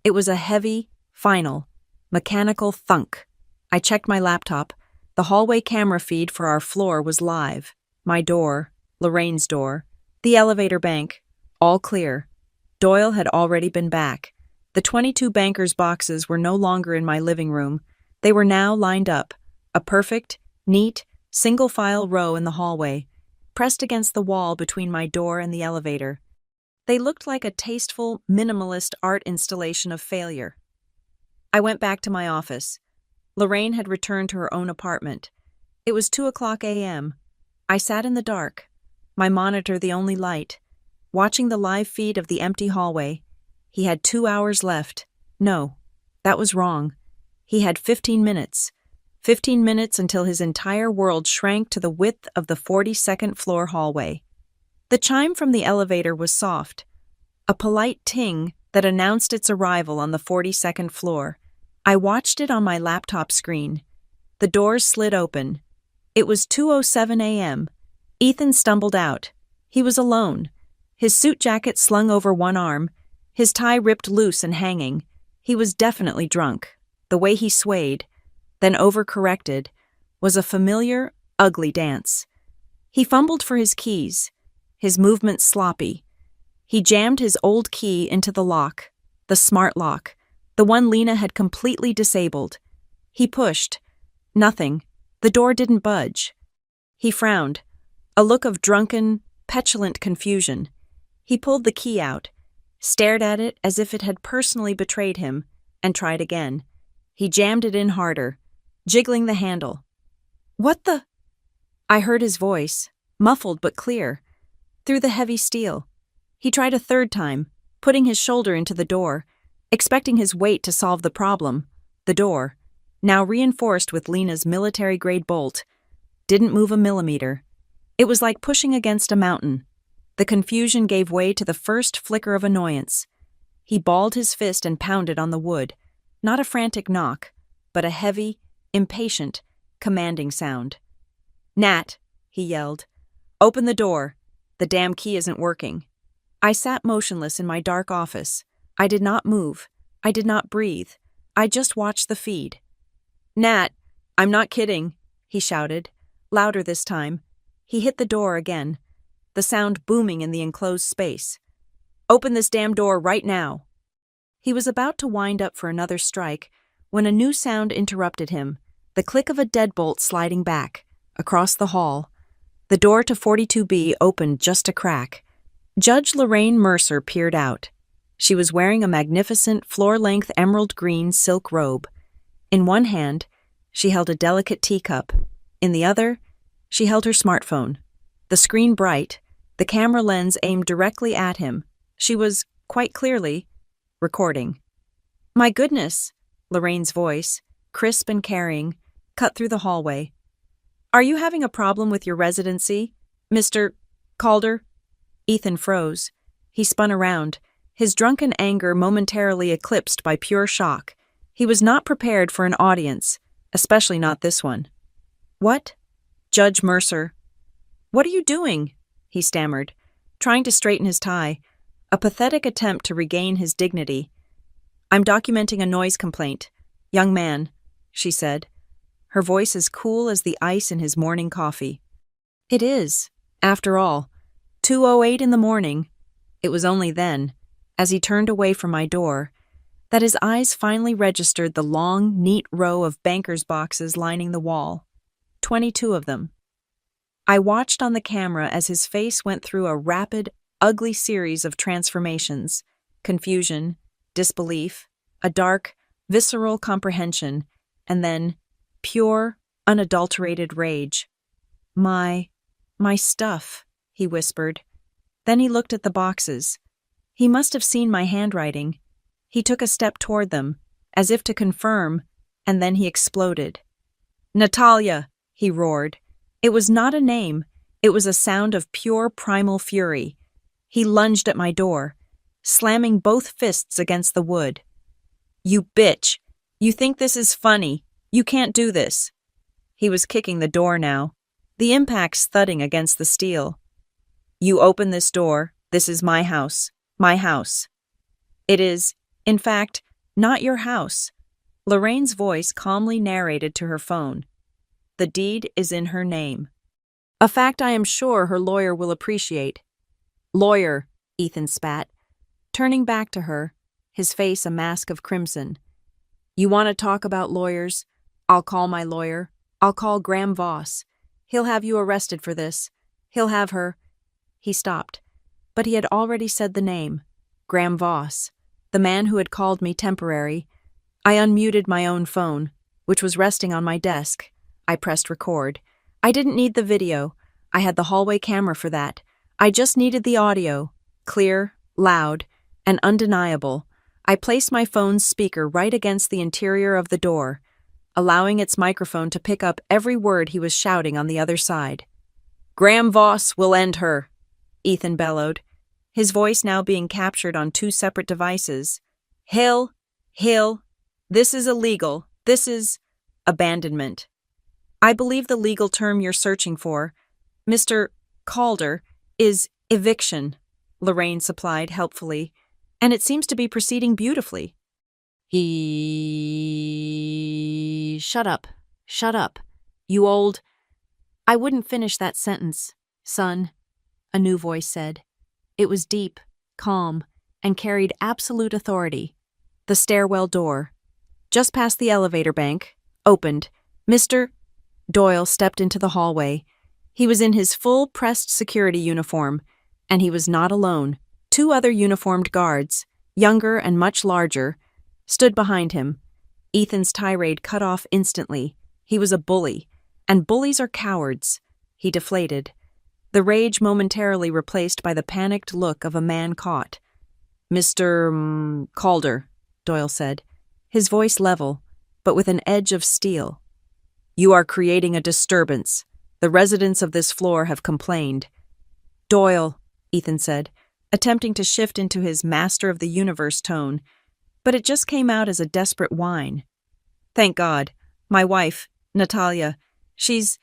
It was a heavy, final, mechanical thunk. I checked my laptop. The hallway camera feed for our floor was live. My door, Lorraine's door, the elevator bank, all clear. Doyle had already been back. The 22 bankers' boxes were no longer in my living room. They were now lined up, a perfect, neat, single-file row in the hallway, pressed against the wall between my door and the elevator. They looked like a tasteful, minimalist art installation of failure. I went back to my office. Lorraine had returned to her own apartment. It was 2:00 a.m. I sat in the dark, my monitor the only light, watching the live feed of the empty hallway. He had 2 hours left. No, that was wrong. He had 15 minutes. 15 minutes until his entire world shrank to the width of the 42nd floor hallway. The chime from the elevator was soft, a polite ting that announced its arrival on the 42nd floor. I watched it on my laptop screen. The doors slid open. It was 2:07 a.m. Ethan stumbled out. He was alone, his suit jacket slung over one arm, his tie ripped loose and hanging. He was definitely drunk. The way he swayed, then overcorrected, was a familiar, ugly dance. He fumbled for his keys, his movements sloppy. He jammed his old key into the lock, the smart lock, the one Lena had completely disabled. He pushed. Nothing. The door didn't budge. He frowned, a look of drunken, petulant confusion. He pulled the key out, stared at it as if it had personally betrayed him, and tried again. He jammed it in harder, jiggling the handle. "What the?" I heard his voice, muffled but clear, through the heavy steel. He tried a third time, putting his shoulder into the door, expecting his weight to solve the problem. The door, now reinforced with Lena's military-grade bolt, didn't move a millimeter. It was like pushing against a mountain. The confusion gave way to the first flicker of annoyance. He balled his fist and pounded on the wood, not a frantic knock, but a heavy, impatient, commanding sound. "Nat," he yelled, "open the door. The damn key isn't working." I sat motionless in my dark office. I did not move. I did not breathe. I just watched the feed. "Nat, I'm not kidding," he shouted, louder this time. He hit the door again, the sound booming in the enclosed space. "Open this damn door right now." He was about to wind up for another strike when a new sound interrupted him, the click of a deadbolt sliding back, across the hall. The door to 42B opened just a crack. Judge Lorraine Mercer peered out. She was wearing a magnificent floor-length emerald green silk robe. In one hand, she held a delicate teacup. In the other, she held her smartphone. The screen bright, the camera lens aimed directly at him. She was, quite clearly, recording. "My goodness," Lorraine's voice, crisp and carrying, cut through the hallway. "Are you having a problem with your residency, Mr. Calder?" Ethan froze. He spun around, his drunken anger momentarily eclipsed by pure shock. He was not prepared for an audience, especially not this one. "What?" "Judge Mercer." "What are you doing?" he stammered, trying to straighten his tie, a pathetic attempt to regain his dignity. "I'm documenting a noise complaint. Young man," she said, her voice as cool as the ice in his morning coffee. It is, after all, 2:08 in the morning. It was only then, as he turned away from my door, that his eyes finally registered the long, neat row of bankers' boxes lining the wall. 22 of them. I watched on the camera as his face went through a rapid, ugly series of transformations: confusion, disbelief, a dark, visceral comprehension, and then pure, unadulterated rage. My stuff," he whispered. Then he looked at the boxes. He must have seen my handwriting. He took a step toward them, as if to confirm, and then he exploded. "Natalia!" he roared. It was not a name. It was a sound of pure primal fury. He lunged at my door, slamming both fists against the wood. "You bitch! You think this is funny! You can't do this!" He was kicking the door now, the impacts thudding against the steel. "You open this door. This is my house. My house. It is, in fact, not your house. Lorraine's voice calmly narrated to her phone. The deed is in her name. A fact I am sure her lawyer will appreciate. Lawyer, Ethan spat, turning back to her, his face a mask of crimson. You want to talk about lawyers? I'll call my lawyer. I'll call Graham Voss. He'll have you arrested for this. He'll have her. He stopped, but he had already said the name. Graham Voss, the man who had called me temporary. I unmuted my own phone, which was resting on my desk. I pressed record. I didn't need the video. I had the hallway camera for that. I just needed the audio. Clear, loud, and undeniable. I placed my phone's speaker right against the interior of the door, allowing its microphone to pick up every word he was shouting on the other side. Graham Voss will end her, Ethan bellowed, his voice now being captured on 2 separate devices. Hill, this is illegal. This is abandonment. I believe the legal term you're searching for, Mr. Calder, is eviction, Lorraine supplied helpfully, and it seems to be proceeding beautifully. Shut up, you old... I wouldn't finish that sentence, son, a new voice said. It was deep, calm, and carried absolute authority. The stairwell door, just past the elevator bank, opened. Mr. Doyle stepped into the hallway. He was in his full pressed security uniform, and he was not alone. 2 other uniformed guards, younger and much larger, stood behind him. Ethan's tirade cut off instantly. He was a bully, and bullies are cowards. He deflated, the rage momentarily replaced by the panicked look of a man caught. Mr. Calder, Doyle said, his voice level, but with an edge of steel. You are creating a disturbance. The residents of this floor have complained. Doyle, Ethan said, attempting to shift into his master of the universe tone, but it just came out as a desperate whine. Thank God. My wife, Natalia, she's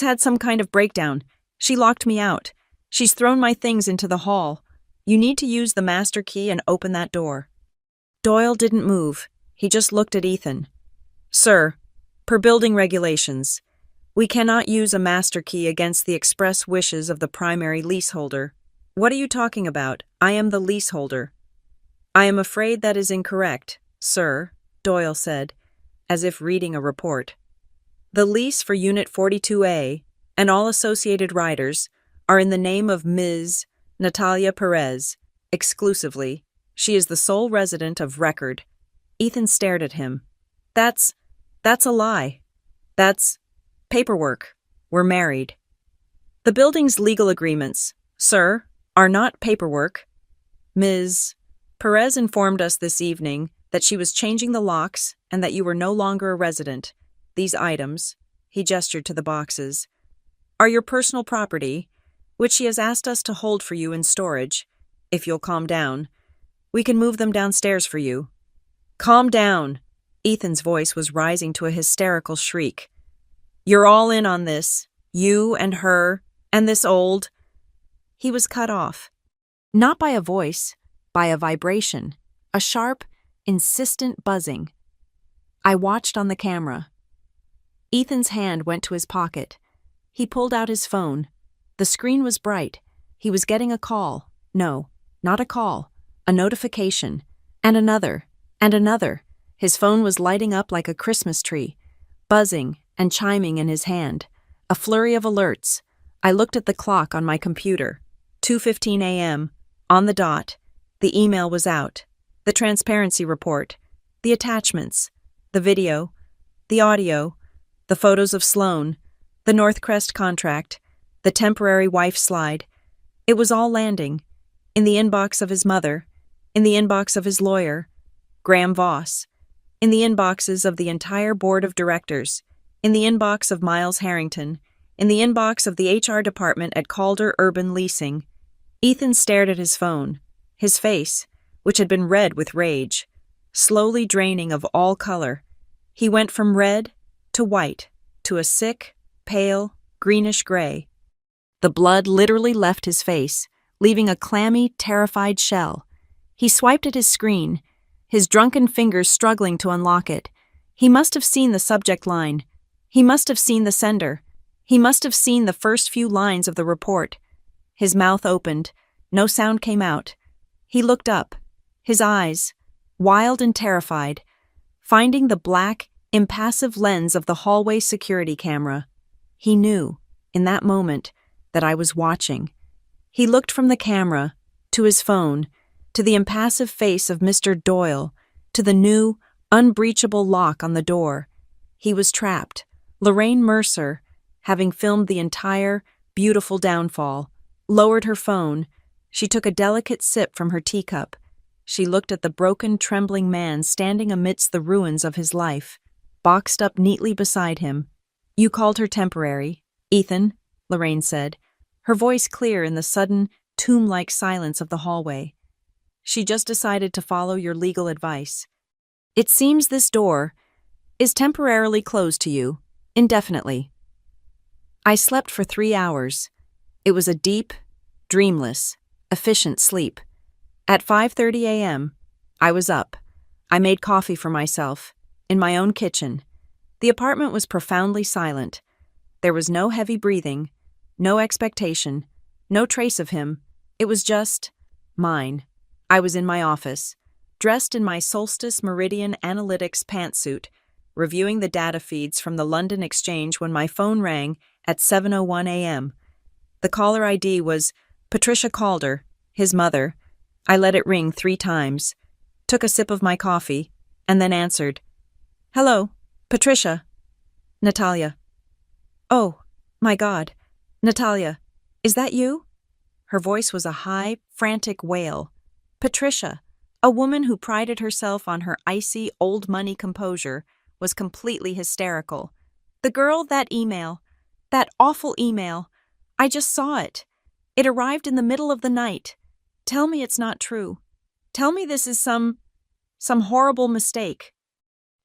had some kind of breakdown. She locked me out. She's thrown my things into the hall. You need to use the master key and open that door. Doyle didn't move. He just looked at Ethan. Sir, per building regulations, we cannot use a master key against the express wishes of the primary leaseholder. What are you talking about? I am the leaseholder. I am afraid that is incorrect, sir, Doyle said, as if reading a report. The lease for Unit 42A and all associated riders are in the name of Ms. Natalia Perez, exclusively. She is the sole resident of record. Ethan stared at him. That's a lie. That's paperwork. We're married. The building's legal agreements, sir, are not paperwork. Ms. Perez informed us this evening that she was changing the locks and that you were no longer a resident. These items, he gestured to the boxes, are your personal property, which she has asked us to hold for you in storage. If you'll calm down, we can move them downstairs for you. Calm down. Ethan's voice was rising to a hysterical shriek. You're all in on this. You and her and this old... He was cut off. Not by a voice, by a vibration, a sharp, insistent buzzing. I watched on the camera. Ethan's hand went to his pocket. He pulled out his phone. The screen was bright. He was getting a call. No, not a call. A notification. And another. And another. His phone was lighting up like a Christmas tree, buzzing and chiming in his hand. A flurry of alerts. I looked at the clock on my computer. 2:15 a.m. On the dot. The email was out. The transparency report. The attachments. The video. The audio. The photos of Sloan. The Northcrest contract. The temporary wife slide. It was all landing. In the inbox of his mother. In the inbox of his lawyer, Graham Voss. In the inboxes of the entire board of directors. In the inbox of Miles Harrington. In the inbox of the HR department at Calder Urban Leasing. Ethan stared at his phone, his face, which had been red with rage, slowly draining of all color. He went from red to white to a sick, pale, greenish gray. The blood literally left his face, leaving a clammy, terrified shell. He swiped at his screen, his drunken fingers struggling to unlock it. He must have seen the subject line. He must have seen the sender. He must have seen the first few lines of the report. His mouth opened. No sound came out. He looked up, his eyes, wild and terrified, finding the black, impassive lens of the hallway security camera. He knew, in that moment, that I was watching. He looked from the camera, to his phone, to the impassive face of Mr. Doyle, to the new, unbreachable lock on the door. He was trapped. Lorraine Mercer, having filmed the entire, beautiful downfall, lowered her phone. She took a delicate sip from her teacup. She looked at the broken, trembling man standing amidst the ruins of his life, boxed up neatly beside him. "You called her temporary, Ethan," Lorraine said, her voice clear in the sudden, tomb-like silence of the hallway. "She just decided to follow your legal advice. It seems this door is temporarily closed to you, indefinitely." I slept for 3 hours. It was a deep, dreamless, efficient sleep. At 5:30 a.m., I was up. I made coffee for myself, in my own kitchen. The apartment was profoundly silent. There was no heavy breathing, no expectation, no trace of him. It was just mine. I was in my office, dressed in my Solstice Meridian Analytics pantsuit, reviewing the data feeds from the London Exchange when my phone rang at 7:01 a.m. The caller ID was Patricia Calder, his mother. I let it ring 3 times, took a sip of my coffee, and then answered. "Hello, Patricia." "Natalia." "Oh, my God. Natalia, is that you?" Her voice was a high, frantic wail. Patricia, a woman who prided herself on her icy, old-money composure, was completely hysterical. "The girl, that email. That awful email. I just saw it. It arrived in the middle of the night. Tell me it's not true. Tell me this is some horrible mistake."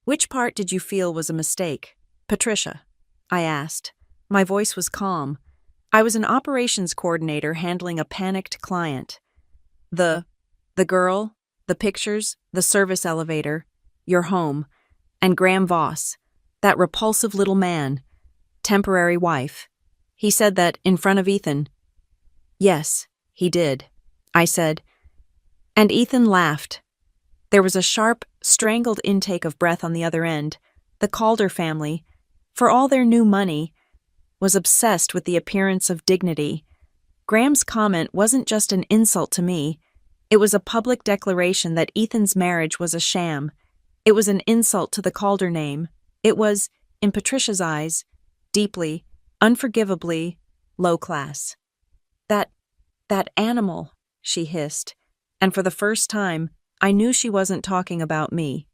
"Which part did you feel was a mistake, Patricia?" I asked. My voice was calm. I was an operations coordinator handling a panicked client. The girl, the pictures, the service elevator, your home, and Graham Voss, that repulsive little man, temporary wife. He said that in front of Ethan." "Yes, he did," I said. And Ethan laughed. There was a sharp, strangled intake of breath on the other end. The Calder family, for all their new money, was obsessed with the appearance of dignity. Graham's comment wasn't just an insult to me. It was a public declaration that Ethan's marriage was a sham. It was an insult to the Calder name. It was, in Patricia's eyes, deeply, unforgivably low class. That animal," she hissed, and for the first time, I knew she wasn't talking about me.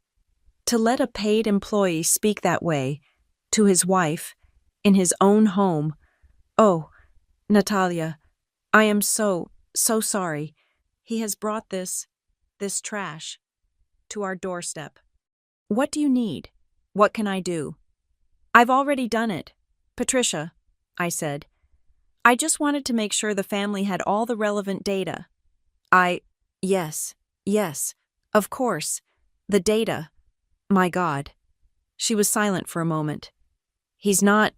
To let a paid employee speak that way, to his wife, in his own home. "Oh, Natalia, I am so sorry. He has brought this trash to our doorstep. What do you need? What can I do?" "I've already done it, Patricia," I said. "I just wanted to make sure the family had all the relevant data." Yes, of course. The data. My God." She was silent for a moment. He's not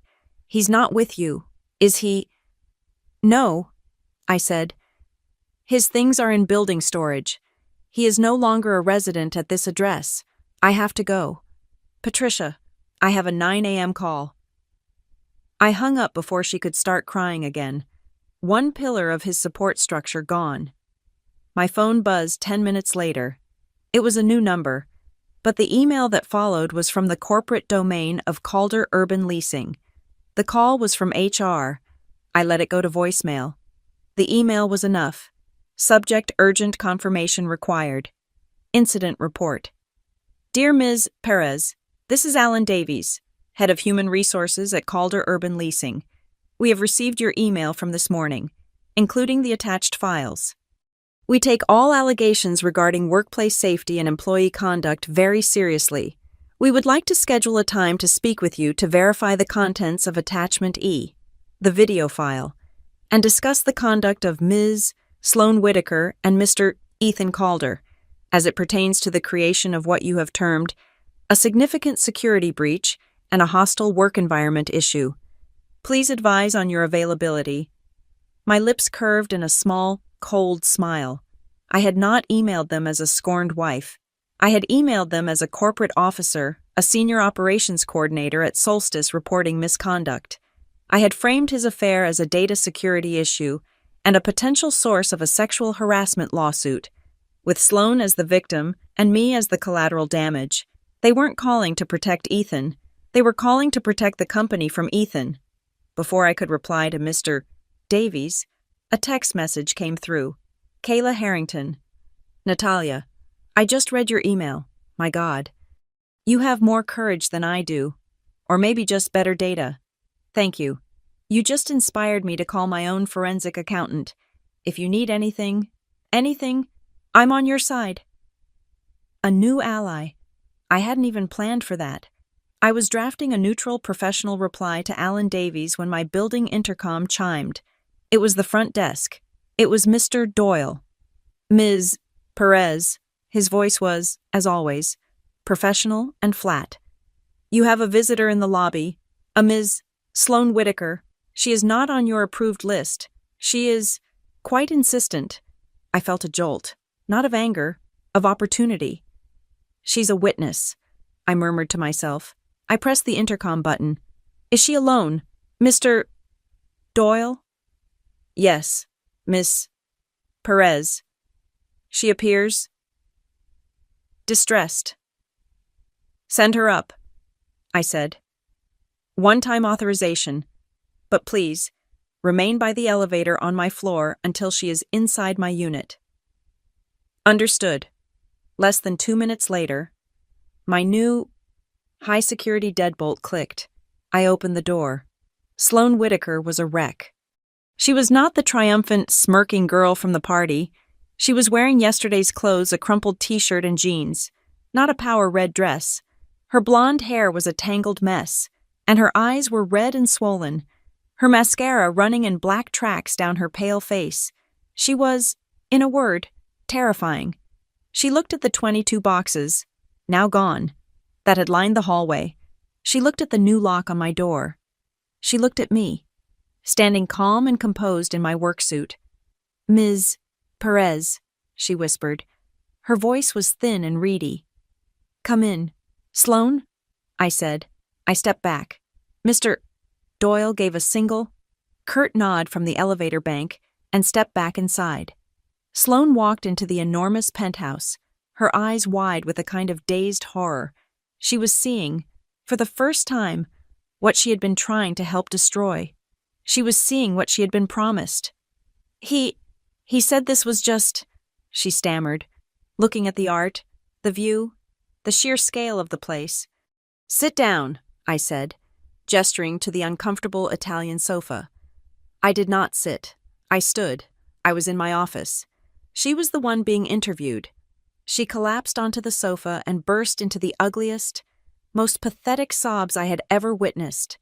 with you, is he?" "No," I said. "His things are in building storage. He is no longer a resident at this address. I have to go. Patricia, I have a 9 a.m. call." I hung up before she could start crying again. One pillar of his support structure gone. My phone buzzed 10 minutes later. It was a new number, but the email that followed was from the corporate domain of Calder Urban Leasing. The call was from HR. I let it go to voicemail. The email was enough. Subject: urgent confirmation required. Incident report. "Dear Ms. Perez, this is Alan Davies, Head of Human Resources at Calder Urban Leasing. We have received your email from this morning, including the attached files. We take all allegations regarding workplace safety and employee conduct very seriously. We would like to schedule a time to speak with you to verify the contents of Attachment E, the video file, and discuss the conduct of Ms. Sloan Whitaker and Mr. Ethan Calder, as it pertains to the creation of what you have termed A significant security breach and a hostile work environment issue. Please advise on your availability. My lips curved in a small, cold smile. I had not emailed them as a scorned wife. I had emailed them as a corporate officer, a senior operations coordinator at Solstice reporting misconduct. I had framed his affair as a data security issue and a potential source of a sexual harassment lawsuit, with Sloan as the victim and me as the collateral damage. They weren't calling to protect Ethan. They were calling to protect the company from Ethan. Before I could reply to Mr. Davies, a text message came through. Kayla Harrington. Natalia, I just read your email. My God. You have more courage than I do. Or maybe just better data. Thank you. You just inspired me to call my own forensic accountant. If you need anything, I'm on your side. A new ally. I hadn't even planned for that. I was drafting a neutral professional reply to Alan Davies when my building intercom chimed. It was the front desk. It was Mr. Doyle. Ms. Perez. His voice was, as always, professional and flat. You have a visitor in the lobby, a Ms. Sloan Whitaker. She is not on your approved list. She is quite insistent. I felt a jolt, not of anger, of opportunity. She's a witness, I murmured to myself. I pressed the intercom button. Is she alone? Mr. Doyle? Yes, Miss Perez. She appears distressed. Send her up, I said. One-time authorization, but please, remain by the elevator on my floor until she is inside my unit. Understood. Less than 2 minutes later, my new high-security deadbolt clicked. I opened the door. Sloan Whitaker was a wreck. She was not the triumphant, smirking girl from the party. She was wearing yesterday's clothes, a crumpled t-shirt and jeans, not a power red dress. Her blonde hair was a tangled mess, and her eyes were red and swollen, her mascara running in black tracks down her pale face. She was, in a word, terrifying. She looked at the 22 boxes, now gone, that had lined the hallway. She looked at the new lock on my door. She looked at me, standing calm and composed in my work suit. Ms. Perez, she whispered. Her voice was thin and reedy. Come in. Sloan? I said. I stepped back. Mr. Doyle gave a single, curt nod from the elevator bank and stepped back inside. Sloan walked into the enormous penthouse, her eyes wide with a kind of dazed horror. She was seeing, for the first time, what she had been trying to help destroy. She was seeing what she had been promised. He said this was just, she stammered, looking at the art, the view, the sheer scale of the place. Sit down, I said, gesturing to the uncomfortable Italian sofa. I did not sit. I stood. I was in my office. She was the one being interviewed. She collapsed onto the sofa and burst into the ugliest, most pathetic sobs I had ever witnessed.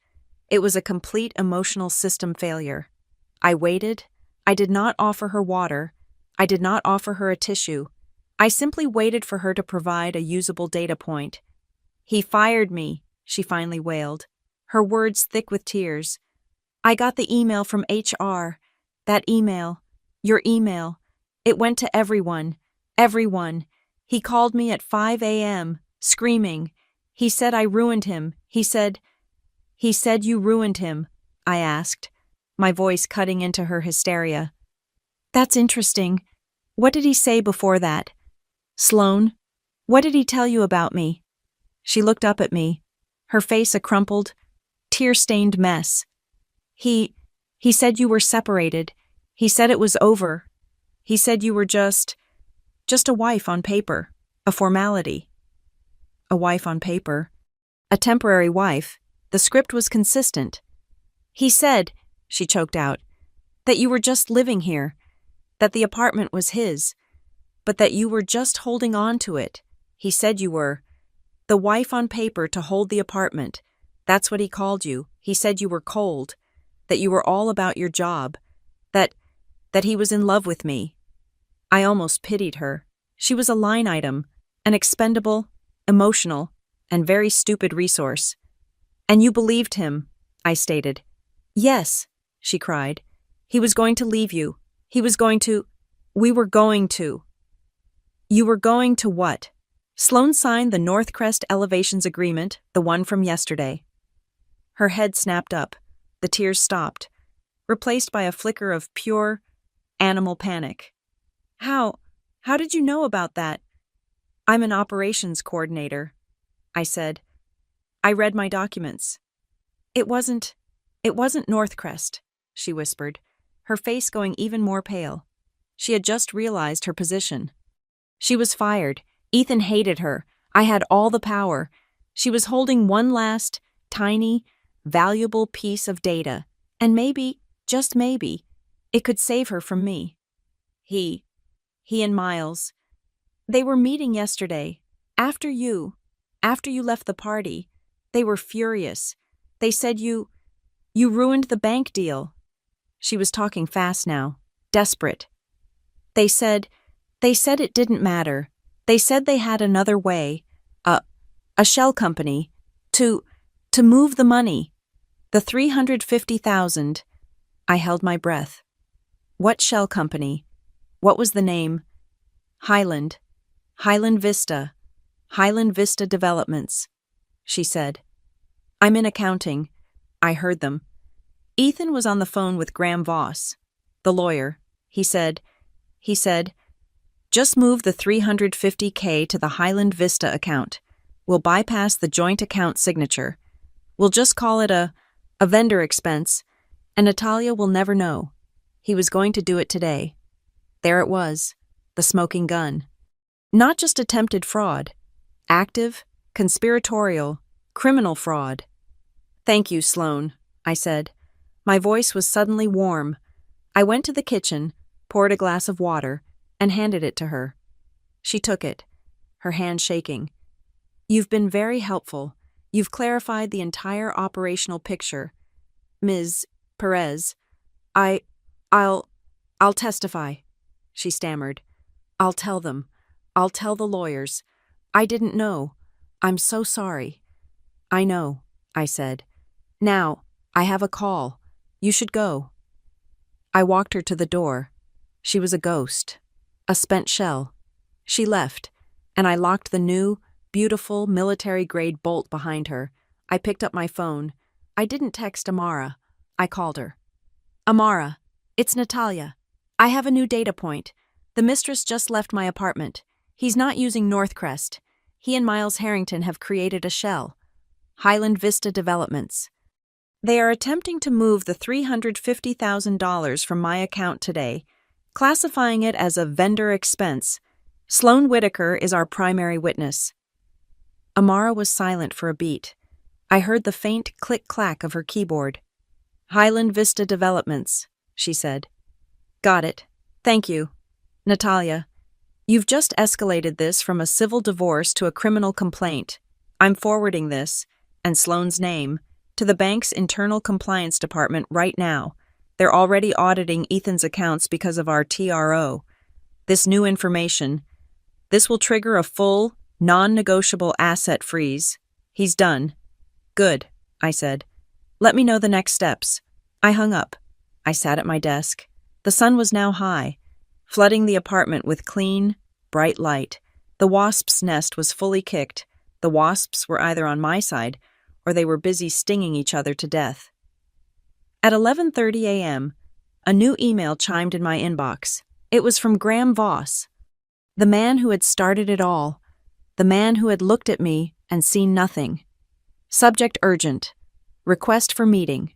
It was a complete emotional system failure. I waited. I did not offer her water. I did not offer her a tissue. I simply waited for her to provide a usable data point. He fired me, she finally wailed, her words thick with tears. I got the email from HR. That email. Your email. It went to everyone. Everyone. He called me at 5 a.m., screaming. He said I ruined him. He said you ruined him, I asked, my voice cutting into her hysteria. That's interesting. What did he say before that? Sloan, what did he tell you about me? She looked up at me, her face a crumpled, tear-stained mess. He said you were separated. He said it was over. He said you were just a wife on paper, a formality. A wife on paper. A temporary wife. The script was consistent. He said, she choked out, that you were just living here, that the apartment was his, but that you were just holding on to it. He said you were the wife on paper to hold the apartment. That's what he called you. He said you were cold, that you were all about your job, that he was in love with me. I almost pitied her. She was a line item, an expendable, emotional, and very stupid resource. And you believed him, I stated. Yes, she cried. He was going to leave you. He was going to. We were going to. You were going to what? Sloane signed the Northcrest Elevations Agreement, the one from yesterday. Her head snapped up. The tears stopped, replaced by a flicker of pure, animal panic. How did you know about that? I'm an operations coordinator, I said. I read my documents. It wasn't Northcrest, she whispered, her face going even more pale. She had just realized her position. She was fired. Ethan hated her. I had all the power. She was holding one last, tiny, valuable piece of data, and maybe, just maybe, it could save her from me. He and Miles, they were meeting yesterday. After you left the party, they were furious. They said you ruined the bank deal. She was talking fast now, desperate. They said it didn't matter. They said they had another way, a shell company, to move the money. The $350,000. I held my breath. What shell company? What was the name? Highland Vista Developments, she said. I'm in accounting. I heard them. Ethan was on the phone with Graham Voss, the lawyer. He said, just move the $350K to the Highland Vista account. We'll bypass the joint account signature. We'll just call it a vendor expense, and Natalia will never know. He was going to do it today. There it was, the smoking gun. Not just attempted fraud. Active, conspiratorial, criminal fraud. Thank you, Sloane, I said. My voice was suddenly warm. I went to the kitchen, poured a glass of water, and handed it to her. She took it, her hand shaking. You've been very helpful. You've clarified the entire operational picture. Ms. Perez, I'll testify, she stammered. I'll tell them. I'll tell the lawyers. I didn't know. I'm so sorry. I know, I said. Now, I have a call. You should go. I walked her to the door. She was a ghost, a spent shell. She left, and I locked the new, beautiful military-grade bolt behind her. I picked up my phone. I didn't text Amara. I called her. Amara, it's Natalia. I have a new data point. The mistress just left my apartment. He's not using Northcrest. He and Miles Harrington have created a shell. Highland Vista Developments. They are attempting to move the $350,000 from my account today, classifying it as a vendor expense. Sloane Whitaker is our primary witness. Amara was silent for a beat. I heard the faint click-clack of her keyboard. Highland Vista Developments, she said. Got it. Thank you. Natalia, you've just escalated this from a civil divorce to a criminal complaint. I'm forwarding this, and Sloane's name, to the bank's internal compliance department right now. They're already auditing Ethan's accounts because of our TRO. This new information, this will trigger a full, non-negotiable asset freeze. He's done. Good, I said. Let me know the next steps. I hung up. I sat at my desk. The sun was now high, flooding the apartment with clean, bright light. The wasp's nest was fully kicked. The wasps were either on my side, or they were busy stinging each other to death. At 11:30 a.m., a new email chimed in my inbox. It was from Graham Voss, the man who had started it all, the man who had looked at me and seen nothing. Subject urgent. Request for meeting.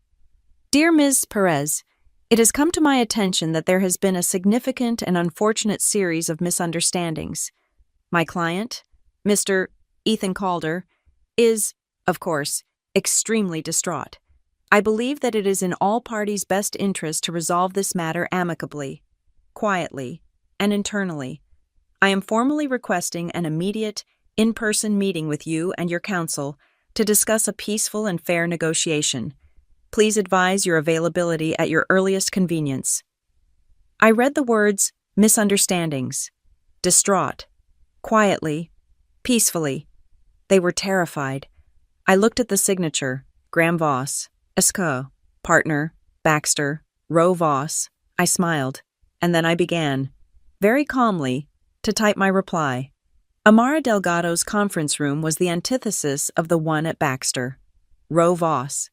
Dear Ms. Perez, it has come to my attention that there has been a significant and unfortunate series of misunderstandings. My client, Mr. Ethan Calder, is, of course, extremely distraught. I believe that it is in all parties' best interest to resolve this matter amicably, quietly, and internally. I am formally requesting an immediate, in-person meeting with you and your counsel to discuss a peaceful and fair negotiation. Please advise your availability at your earliest convenience. I read the words misunderstandings, distraught, quietly, peacefully. They were terrified. I looked at the signature, Graham Voss, Esco, partner, Baxter, Roe Voss. I smiled, and then I began, very calmly, to type my reply. Amara Delgado's conference room was the antithesis of the one at Baxter, Roe Voss.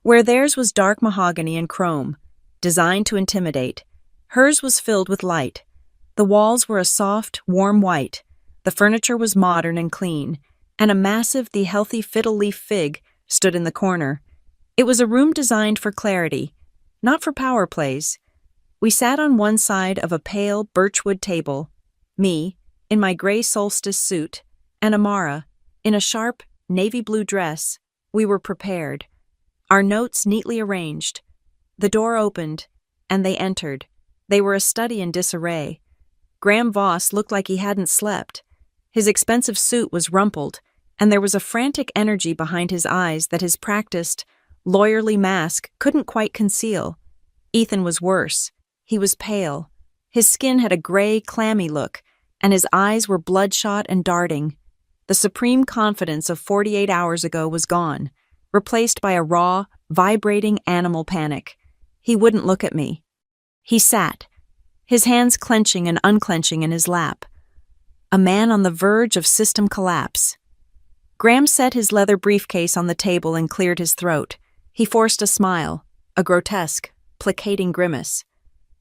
Where theirs was dark mahogany and chrome, designed to intimidate, hers was filled with light. The walls were a soft, warm white, the furniture was modern and clean, and a massive, healthy fiddle-leaf fig stood in the corner. It was a room designed for clarity, not for power plays. We sat on one side of a pale birchwood table, me, in my gray solstice suit, and Amara, in a sharp, navy blue dress. We were prepared, our notes neatly arranged. The door opened, and they entered. They were a study in disarray. Graham Voss looked like he hadn't slept. His expensive suit was rumpled, and there was a frantic energy behind his eyes that his practiced, lawyerly mask couldn't quite conceal. Ethan was worse. He was pale. His skin had a gray, clammy look, and his eyes were bloodshot and darting. The supreme confidence of 48 hours ago was gone, replaced by a raw, vibrating animal panic. He wouldn't look at me. He sat, his hands clenching and unclenching in his lap. A man on the verge of system collapse. Graham set his leather briefcase on the table and cleared his throat. He forced a smile, a grotesque, placating grimace.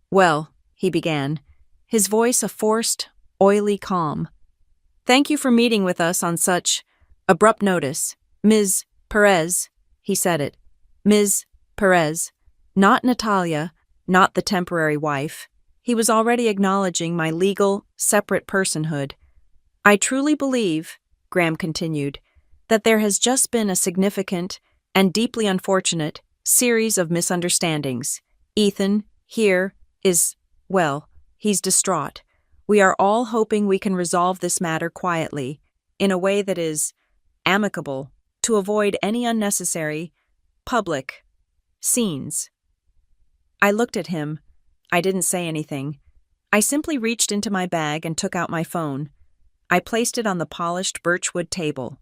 Well, he began, his voice a forced, oily calm. Thank you for meeting with us on such abrupt notice. Ms. Perez, he said it. Ms. Perez, not Natalia, not the temporary wife. He was already acknowledging my legal, separate personhood. I truly believe, Graham continued, that there has just been a significant and deeply unfortunate series of misunderstandings. Ethan, here, is, well, he's distraught. We are all hoping we can resolve this matter quietly, in a way that is amicable, to avoid any unnecessary, public scenes. I looked at him. I didn't say anything. I simply reached into my bag and took out my phone. I placed it on the polished birchwood table.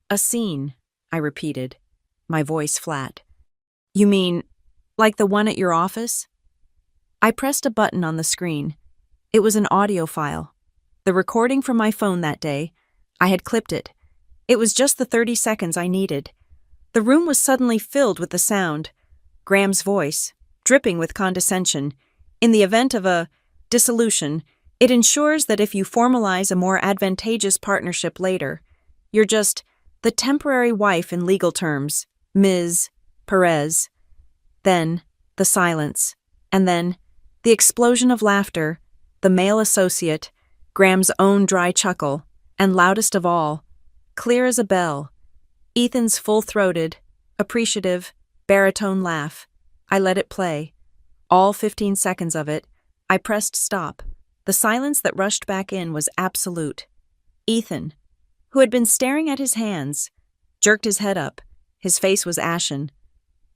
A scene, I repeated, my voice flat. You mean, like the one at your office? I pressed a button on the screen. It was an audio file. The recording from my phone that day. I had clipped it. It was just the 30 seconds I needed. The room was suddenly filled with the sound. Graham's voice, dripping with condescension. In the event of a dissolution, it ensures that if you formalize a more advantageous partnership later, you're just the temporary wife in legal terms, Ms. Perez. Then, the silence. And then, the explosion of laughter, the male associate, Graham's own dry chuckle, and loudest of all, clear as a bell, Ethan's full-throated, appreciative, baritone laugh. I let it play. All 15 seconds of it. I pressed stop. The silence that rushed back in was absolute. Ethan, who had been staring at his hands, jerked his head up. His face was ashen.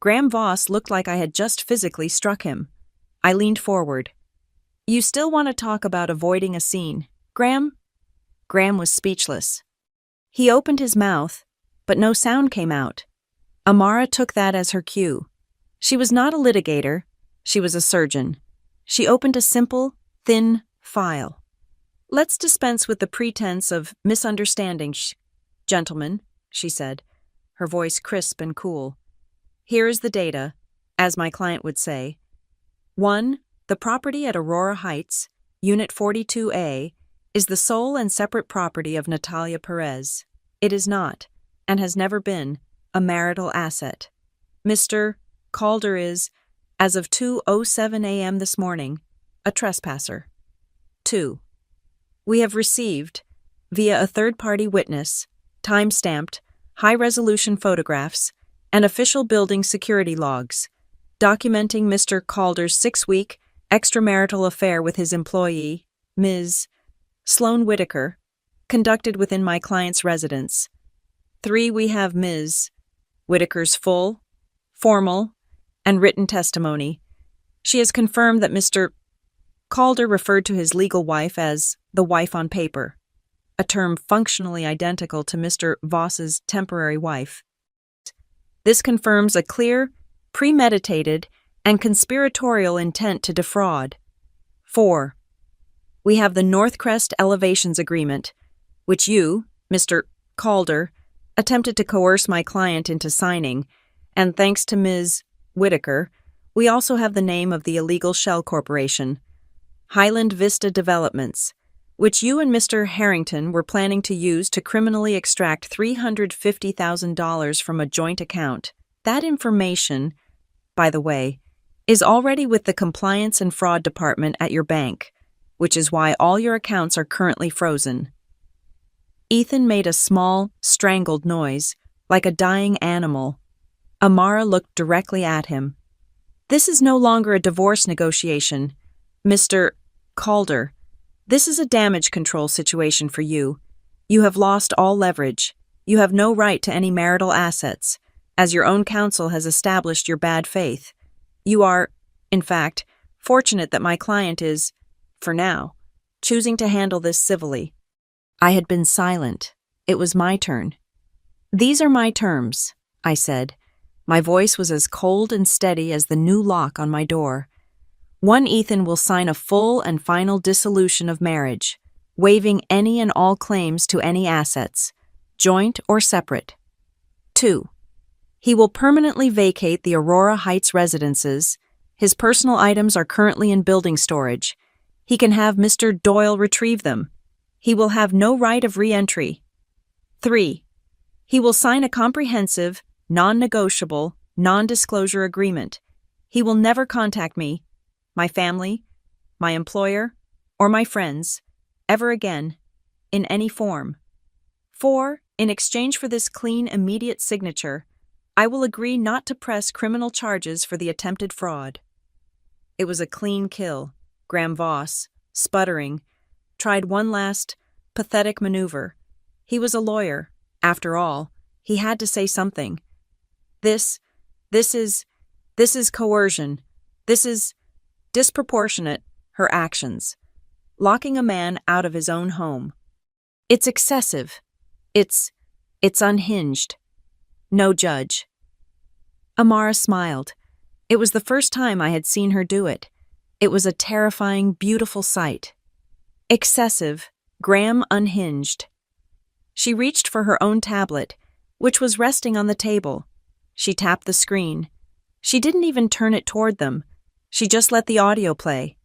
Graham Voss looked like I had just physically struck him. I leaned forward. You still want to talk about avoiding a scene, Graham? Graham was speechless. He opened his mouth, but no sound came out. Amara took that as her cue. She was not a litigator. She was a surgeon. She opened a simple, thin file. Let's dispense with the pretense of misunderstanding, gentlemen, she said, her voice crisp and cool. Here is the data, as my client would say. 1. The property at Aurora Heights, Unit 42A, is the sole and separate property of Natalia Perez. It is not, and has never been, a marital asset. Mr. Calder is, as of 2:07 a.m. this morning, a trespasser. 2. We have received, via a third-party witness, time-stamped, high-resolution photographs, and official building security logs, documenting Mr. Calder's 6-week extramarital affair with his employee, Ms. Sloan Whitaker, conducted within my client's residence. 3. We have Ms. Whitaker's full, formal, and written testimony. She has confirmed that Mr. Calder referred to his legal wife as the wife on paper. a term functionally identical to Mr. Voss's temporary wife. This confirms a clear, premeditated, and conspiratorial intent to defraud. 4. We have the Northcrest Elevations Agreement, which you, Mr. Calder, attempted to coerce my client into signing, and thanks to Ms. Whitaker, we also have the name of the illegal shell corporation, Highland Vista Developments, which you and Mr. Harrington were planning to use to criminally extract $350,000 from a joint account. That information, by the way, is already with the Compliance and Fraud Department at your bank, which is why all your accounts are currently frozen. Ethan made a small, strangled noise, like a dying animal. Amara looked directly at him. This is no longer a divorce negotiation, Mr. Calder. This is a damage control situation for you. You have lost all leverage. You have no right to any marital assets, as your own counsel has established your bad faith. You are, in fact, fortunate that my client is, for now, choosing to handle this civilly. I had been silent. It was my turn. These are my terms, I said. My voice was as cold and steady as the new lock on my door. 1. Ethan will sign a full and final dissolution of marriage, waiving any and all claims to any assets, joint or separate. 2. He will permanently vacate the Aurora Heights residences. His personal items are currently in building storage. He can have Mr. Doyle retrieve them. He will have no right of re-entry. 3. He will sign a comprehensive, non-negotiable, non-disclosure agreement. He will never contact me, my family, my employer, or my friends, ever again, in any form. 4. In exchange for this clean, immediate signature, I will agree not to press criminal charges for the attempted fraud. It was a clean kill. Graham Voss, sputtering, tried one last, pathetic maneuver. He was a lawyer. After all, he had to say something. This is coercion. This is disproportionate, her actions. Locking a man out of his own home. It's excessive. It's unhinged. No judge. Amara smiled. It was the first time I had seen her do it. It was a terrifying, beautiful sight. Excessive, Graham unhinged. She reached for her own tablet, which was resting on the table. She tapped the screen. She didn't even turn it toward them. She just let the audio play.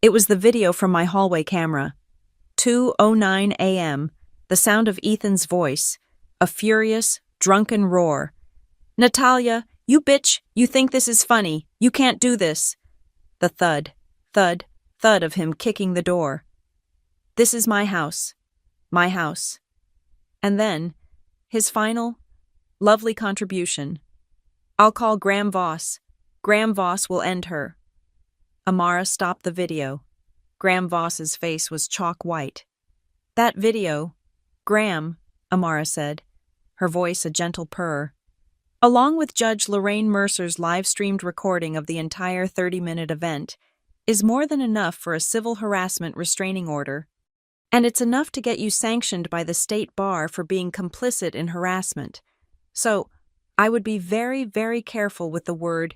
It was the video from my hallway camera. 2:09 a.m., the sound of Ethan's voice, a furious, drunken roar. "Natalia, you bitch, you think this is funny. You can't do this." The thud, thud, thud of him kicking the door. "This is my house. My house." And then, his final, lovely contribution. "I'll call Graham Voss. Graham Voss will end her." Amara stopped the video. Graham Voss's face was chalk white. "That video, Graham," Amara said, her voice a gentle purr, "along with Judge Lorraine Mercer's live-streamed recording of the entire 30-minute event, is more than enough for a civil harassment restraining order. And it's enough to get you sanctioned by the state bar for being complicit in harassment. So, I would be very, very careful with the word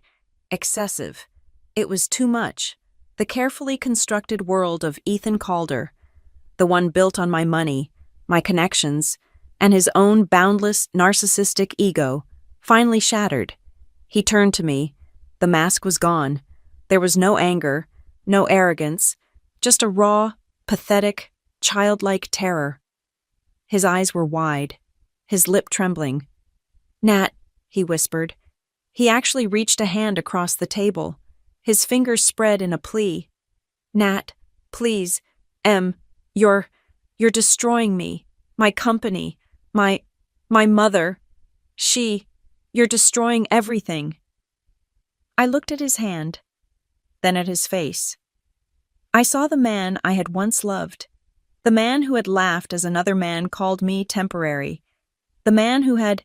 excessive. It was too much. The carefully constructed world of Ethan Calder, the one built on my money, my connections, and his own boundless, narcissistic ego, finally shattered. He turned to me. The mask was gone. There was no anger, no arrogance, just a raw, pathetic, childlike terror. His eyes were wide, his lip trembling. "Nat," he whispered. He actually reached a hand across the table, his fingers spread in a plea. "Nat, please, you're destroying me, my company, my mother. You're destroying everything." I looked at his hand, then at his face. I saw the man I had once loved, the man who had laughed as another man called me temporary, the man who had,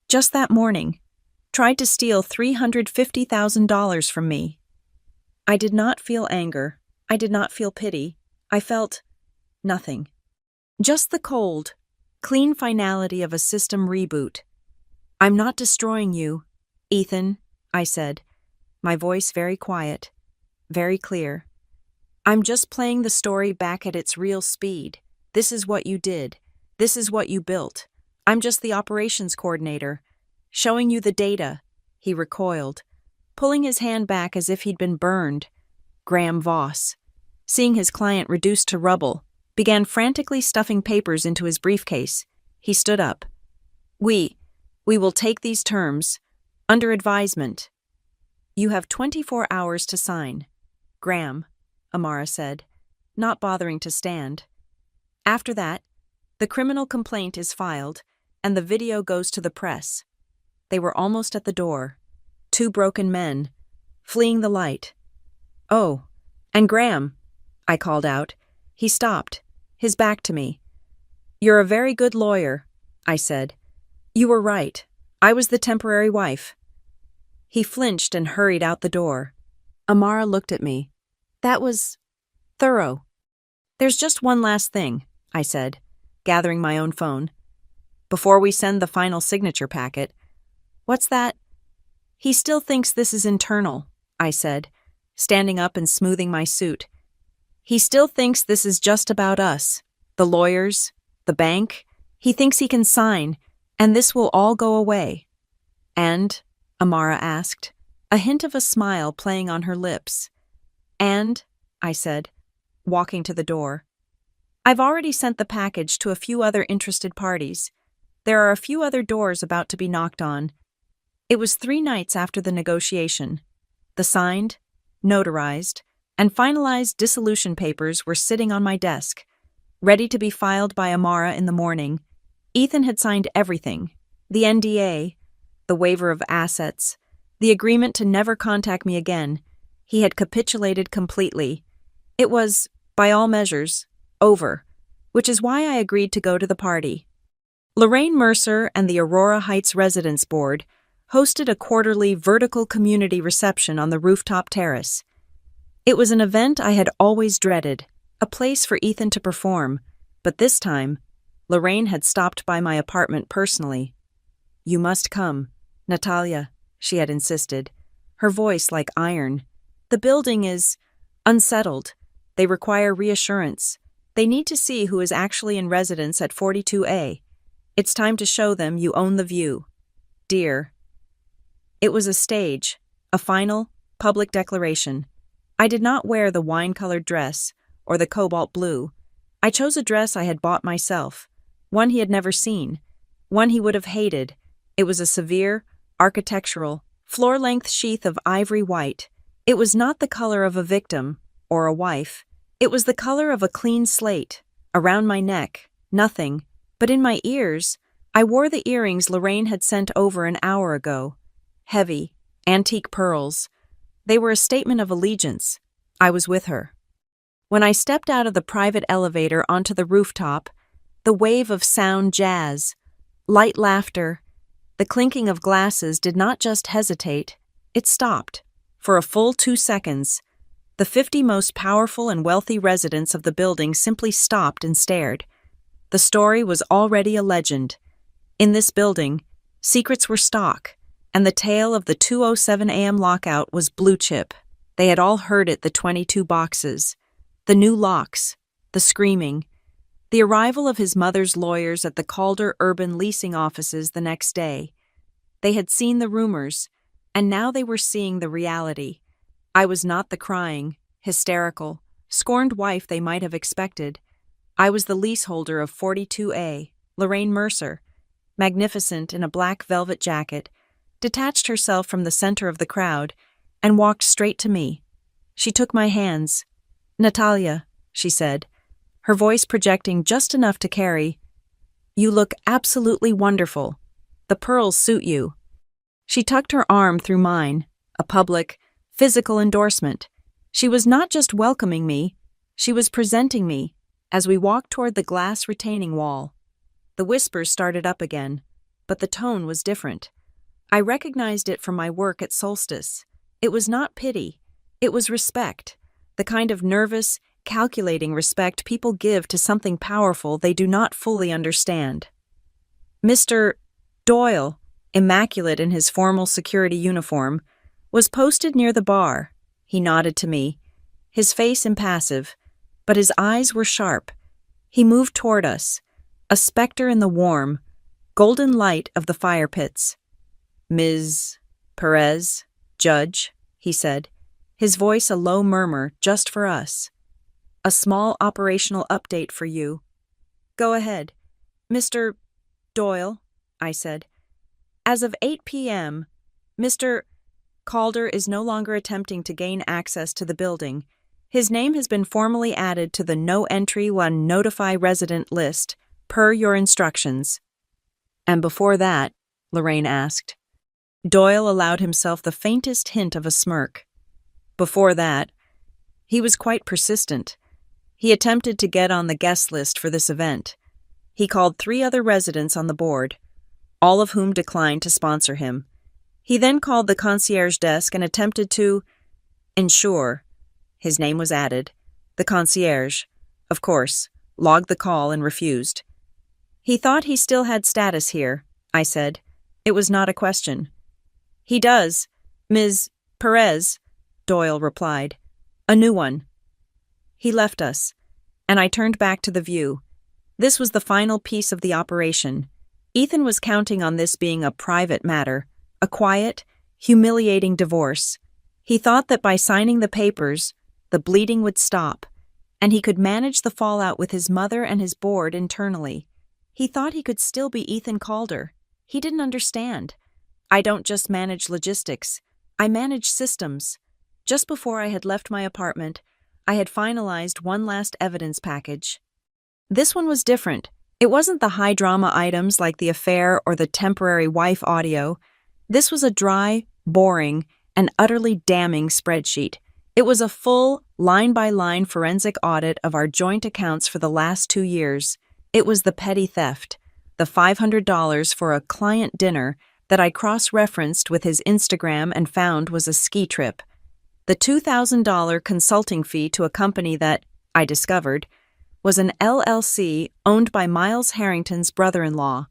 just that morning, tried to steal $350,000 from me. I did not feel anger. I did not feel pity. I felt nothing. Just the cold, clean finality of a system reboot. I'm not destroying you, Ethan, I said, my voice very quiet, very clear. I'm just playing the story back at its real speed. This is what you did. This is what you built. I'm just the operations coordinator, showing you the data. He recoiled, pulling his hand back as if he'd been burned. Graham Voss, seeing his client reduced to rubble, began frantically stuffing papers into his briefcase. He stood up. We will take these terms, under advisement. You have 24 hours to sign. Graham, Amara said, not bothering to stand. After that, the criminal complaint is filed, and the video goes to the press. They were almost at the door. 2 broken men, fleeing the light. Oh, and Graham, I called out. He stopped, his back to me. You're a very good lawyer, I said. You were right. I was the temporary wife. He flinched and hurried out the door. Amara looked at me. That was thorough. There's just one last thing, I said, gathering my own phone. Before we send the final signature packet. What's that? He still thinks this is internal, I said, standing up and smoothing my suit. He still thinks this is just about us, the lawyers, the bank. He thinks he can sign, and this will all go away. And, Amara asked, a hint of a smile playing on her lips. And, I said, walking to the door. I've already sent the package to a few other interested parties. There are a few other doors about to be knocked on. It was 3 nights after the negotiation. The signed, notarized, and finalized dissolution papers were sitting on my desk, ready to be filed by Amara in the morning. Ethan had signed everything, the NDA, the waiver of assets, the agreement to never contact me again. He had capitulated completely. It was, by all measures, over, which is why I agreed to go to the party. Lorraine Mercer and the Aurora Heights Residence Board hosted a quarterly vertical community reception on the rooftop terrace. It was an event I had always dreaded, a place for Ethan to perform, but this time, Lorraine had stopped by my apartment personally. You must come, Natalia, she had insisted, her voice like iron. The building is unsettled. They require reassurance. They need to see who is actually in residence at 42A. It's time to show them you own the view. Dear. It was a stage, a final, public declaration. I did not wear the wine-colored dress or the cobalt blue. I chose a dress I had bought myself, one he had never seen, one he would have hated. It was a severe, architectural, floor-length sheath of ivory white. It was not the color of a victim or a wife. It was the color of a clean slate. Around my neck, nothing. But in my ears, I wore the earrings Lorraine had sent over an hour ago. Heavy, antique pearls. They were a statement of allegiance. I was with her. When I stepped out of the private elevator onto the rooftop, the wave of sound jazz, light laughter, the clinking of glasses did not just hesitate, it stopped. For a full 2 seconds, the 50 most powerful and wealthy residents of the building simply stopped and stared. The story was already a legend. In this building, secrets were stock, and the tale of the 2:07 a.m. lockout was blue chip. They had all heard it, the 22 boxes, the new locks, the screaming, the arrival of his mother's lawyers at the Calder Urban Leasing offices the next day. They had seen the rumors, and now they were seeing the reality. I was not the crying, hysterical, scorned wife they might have expected. I was the leaseholder of 42A, Lorraine Mercer, magnificent in a black velvet jacket, detached herself from the center of the crowd, and walked straight to me. She took my hands. Natalia, she said, her voice projecting just enough to carry, you look absolutely wonderful. The pearls suit you. She tucked her arm through mine, a public, physical endorsement. She was not just welcoming me, she was presenting me, as we walked toward the glass retaining wall. The whispers started up again, but the tone was different. I recognized it from my work at Solstice. It was not pity, it was respect, the kind of nervous, calculating respect people give to something powerful they do not fully understand. Mr. Doyle, immaculate in his formal security uniform, was posted near the bar. He nodded to me, his face impassive, but his eyes were sharp. He moved toward us, a specter in the warm, golden light of the fire pits. "Ms. Perez, Judge," he said, his voice a low murmur just for us. "A small operational update for you." "Go ahead." "Mr. Doyle," I said. "As of 8 p.m., Mr. Calder is no longer attempting to gain access to the building. His name has been formally added to the No Entry When Notify Resident list, per your instructions." "And before that?" Lorraine asked. Doyle allowed himself the faintest hint of a smirk. "Before that, he was quite persistent. He attempted to get on the guest list for this event. He called 3 other residents on the board, all of whom declined to sponsor him. He then called the concierge desk and attempted to ensure his name was added. The concierge, of course, logged the call and refused. He thought he still had status here," I said. It was not a question. "He does, Ms. Perez," Doyle replied. "A new one." He left us, and I turned back to the view. This was the final piece of the operation. Ethan was counting on this being a private matter, a quiet, humiliating divorce. He thought that by signing the papers, the bleeding would stop, and he could manage the fallout with his mother and his board internally. He thought he could still be Ethan Calder. He didn't understand. I don't just manage logistics. I manage systems. Just before I had left my apartment, I had finalized one last evidence package. This one was different. It wasn't the high-drama items like the affair or the temporary wife audio. This was a dry, boring, and utterly damning spreadsheet. It was a full, line-by-line forensic audit of our joint accounts for the last 2 years. It was the petty theft, the $500 for a client dinner that I cross-referenced with his Instagram and found was a ski trip, the $2,000 consulting fee to a company that, I discovered, was an LLC owned by Miles Harrington's brother-in-law,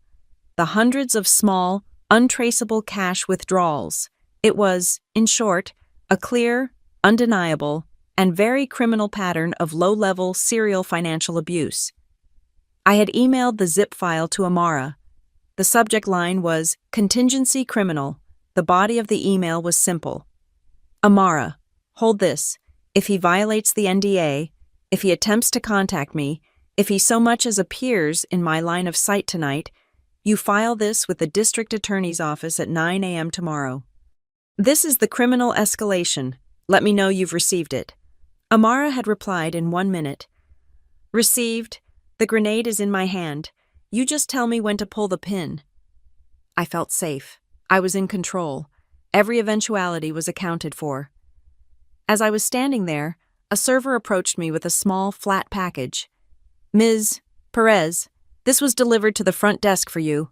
the hundreds of small, untraceable cash withdrawals. It was, in short, a clear, undeniable, and very criminal pattern of low-level serial financial abuse. I had emailed the zip file to Amara. The subject line was "Contingency Criminal." The body of the email was simple. "Amara, hold this. If he violates the NDA, if he attempts to contact me, if he so much as appears in my line of sight tonight, you file this with the district attorney's office at 9 a.m. tomorrow. This is the criminal escalation. Let me know you've received it." Amara had replied in 1 minute. "Received. The grenade is in my hand. You just tell me when to pull the pin." I felt safe. I was in control. Every eventuality was accounted for. As I was standing there, a server approached me with a small, flat package. "Ms. Perez, this was delivered to the front desk for you."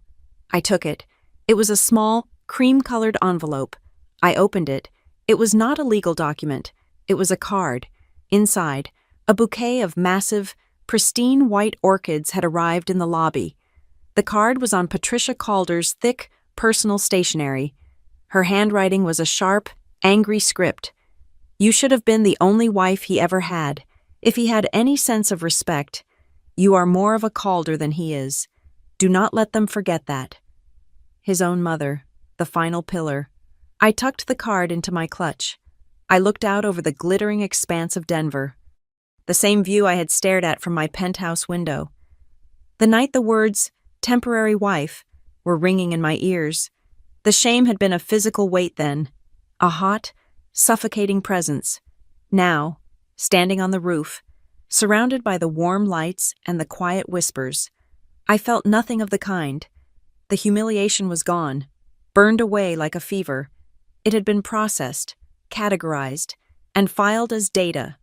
I took it. It was a small, cream-colored envelope. I opened it. It was not a legal document. It was a card. Inside, a bouquet of massive, pristine white orchids had arrived in the lobby. The card was on Patricia Calder's thick, personal stationery. Her handwriting was a sharp, angry script. "You should have been the only wife he ever had. If he had any sense of respect, you are more of a Calder than he is. Do not let them forget that." His own mother, the final pillar. I tucked the card into my clutch. I looked out over the glittering expanse of Denver, the same view I had stared at from my penthouse window. The night the words, "temporary wife," were ringing in my ears, the shame had been a physical weight then, a hot, suffocating presence. Now, standing on the roof, surrounded by the warm lights and the quiet whispers, I felt nothing of the kind. The humiliation was gone, burned away like a fever. It had been processed, categorized, and filed as data.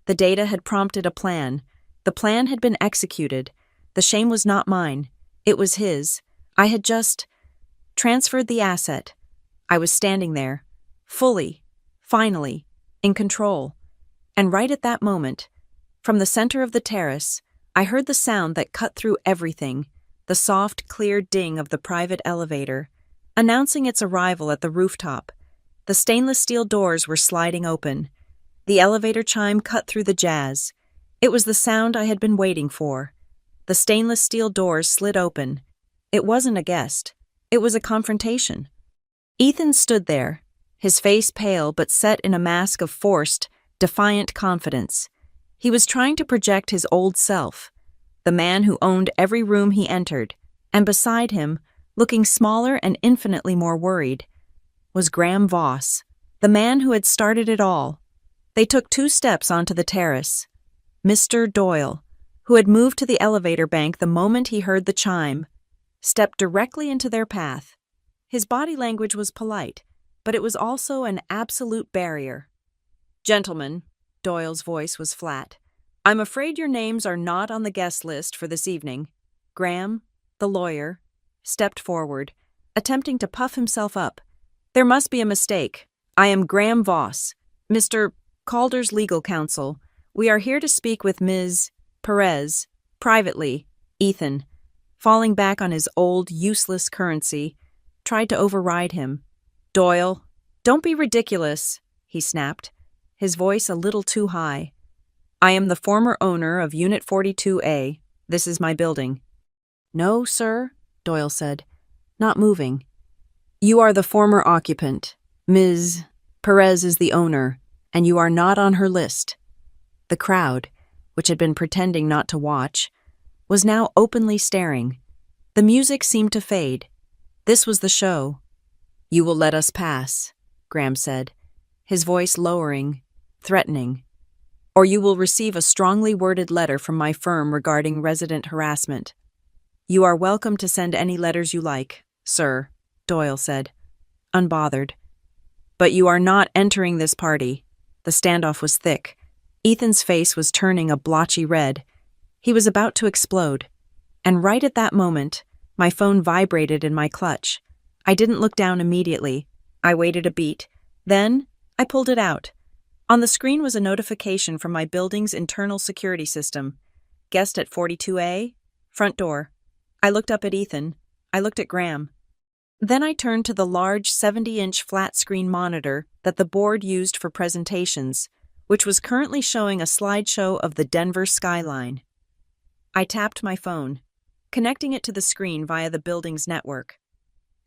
The data had prompted a plan. The plan had been executed. The shame was not mine. It was his. I had just transferred the asset. I was standing there, fully, finally, in control. And right at that moment, From the center of the terrace, I heard the sound that cut through everything, the soft, clear ding of the private elevator, announcing its arrival at the rooftop. The stainless steel doors were sliding open. The elevator chime cut through the jazz. It was the sound I had been waiting for. The stainless steel doors slid open. It wasn't a guest. It was a confrontation. Ethan stood there, his face pale but set in a mask of forced, defiant confidence. He was trying to project his old self, the man who owned every room he entered, and beside him, looking smaller and infinitely more worried, was Graham Voss, the man who had started it all. They took 2 steps onto the terrace. Mr. Doyle, who had moved to the elevator bank the moment he heard the chime, stepped directly into their path. His body language was polite, but it was also an absolute barrier. "Gentlemen," Doyle's voice was flat, "I'm afraid your names are not on the guest list for this evening." Graham, the lawyer, stepped forward, attempting to puff himself up. "There must be a mistake. I am Graham Voss, Mr. Calder's legal counsel. We are here to speak with Ms. Perez, privately." Ethan, falling back on his old, useless currency, tried to override him. "Doyle, don't be ridiculous," he snapped, his voice a little too high. "I am the former owner of Unit 42A. This is my building." "No, sir," Doyle said, not moving. "You are the former occupant. Ms. Perez is the owner, and you are not on her list." The crowd, which had been pretending not to watch, was now openly staring. The music seemed to fade. This was the show. "You will let us pass," Graham said, his voice lowering, threatening. "Or you will receive a strongly worded letter from my firm regarding resident harassment." "You are welcome to send any letters you like, sir," Doyle said, unbothered. "But you are not entering this party." The standoff was thick. Ethan's face was turning a blotchy red. He was about to explode. And right at that moment, my phone vibrated in my clutch. I didn't look down immediately. I waited a beat. Then, I pulled it out. On the screen was a notification from my building's internal security system. "Guest at 42A, front door." I looked up at Ethan. I looked at Graham. Then I turned to the large 70-inch flat-screen monitor that the board used for presentations, which was currently showing a slideshow of the Denver skyline. I tapped my phone, connecting it to the screen via the building's network.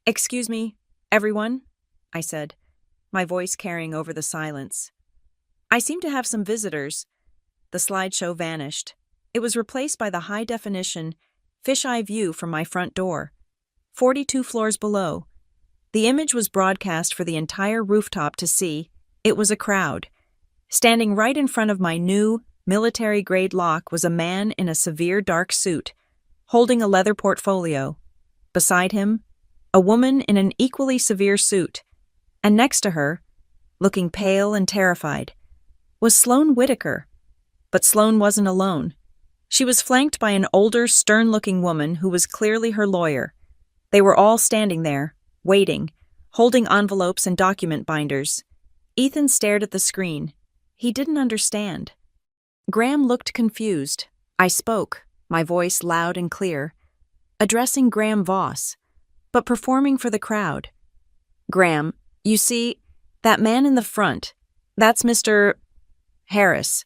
"Excuse me, everyone," I said, my voice carrying over the silence. "I seem to have some visitors." The slideshow vanished. It was replaced by the high-definition, fisheye view from my front door, 42 floors below. The image was broadcast for the entire rooftop to see. It was a crowd. Standing right in front of my new, military-grade lock was a man in a severe dark suit, holding a leather portfolio. Beside him, a woman in an equally severe suit, and next to her, looking pale and terrified, was Sloane Whitaker. But Sloane wasn't alone. She was flanked by an older, stern-looking woman who was clearly her lawyer. They were all standing there, waiting, holding envelopes and document binders. Ethan stared at the screen. He didn't understand. Graham looked confused. I spoke, my voice loud and clear, addressing Graham Voss, but performing for the crowd. "Graham, you see, that man in the front, that's Mr. Harris.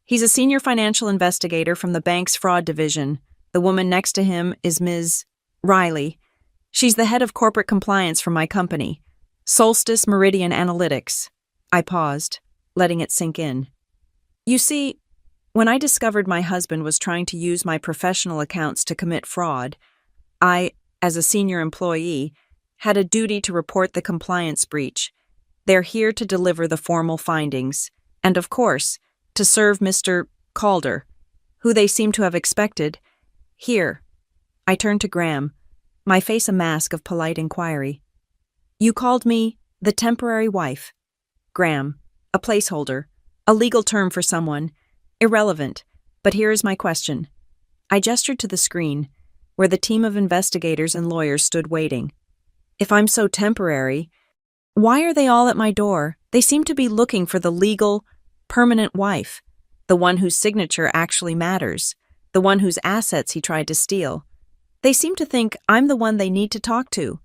He's a senior financial investigator from the bank's fraud division. The woman next to him is Ms. Riley. She's the head of corporate compliance for my company, Solstice Meridian Analytics." I paused, letting it sink in. "You see, when I discovered my husband was trying to use my professional accounts to commit fraud, I, as a senior employee, had a duty to report the compliance breach. They're here to deliver the formal findings, and of course, to serve Mr. Calder, who they seem to have expected. Here." I turned to Graham, my face a mask of polite inquiry. "You called me the temporary wife. Graham, a placeholder, a legal term for someone, irrelevant, but here is my question." I gestured to the screen, where the team of investigators and lawyers stood waiting. "If I'm so temporary, why are they all at my door? They seem to be looking for the legal, permanent wife." the one whose signature actually matters, the one whose assets he tried to steal. They seem to think I'm the one they need to talk to.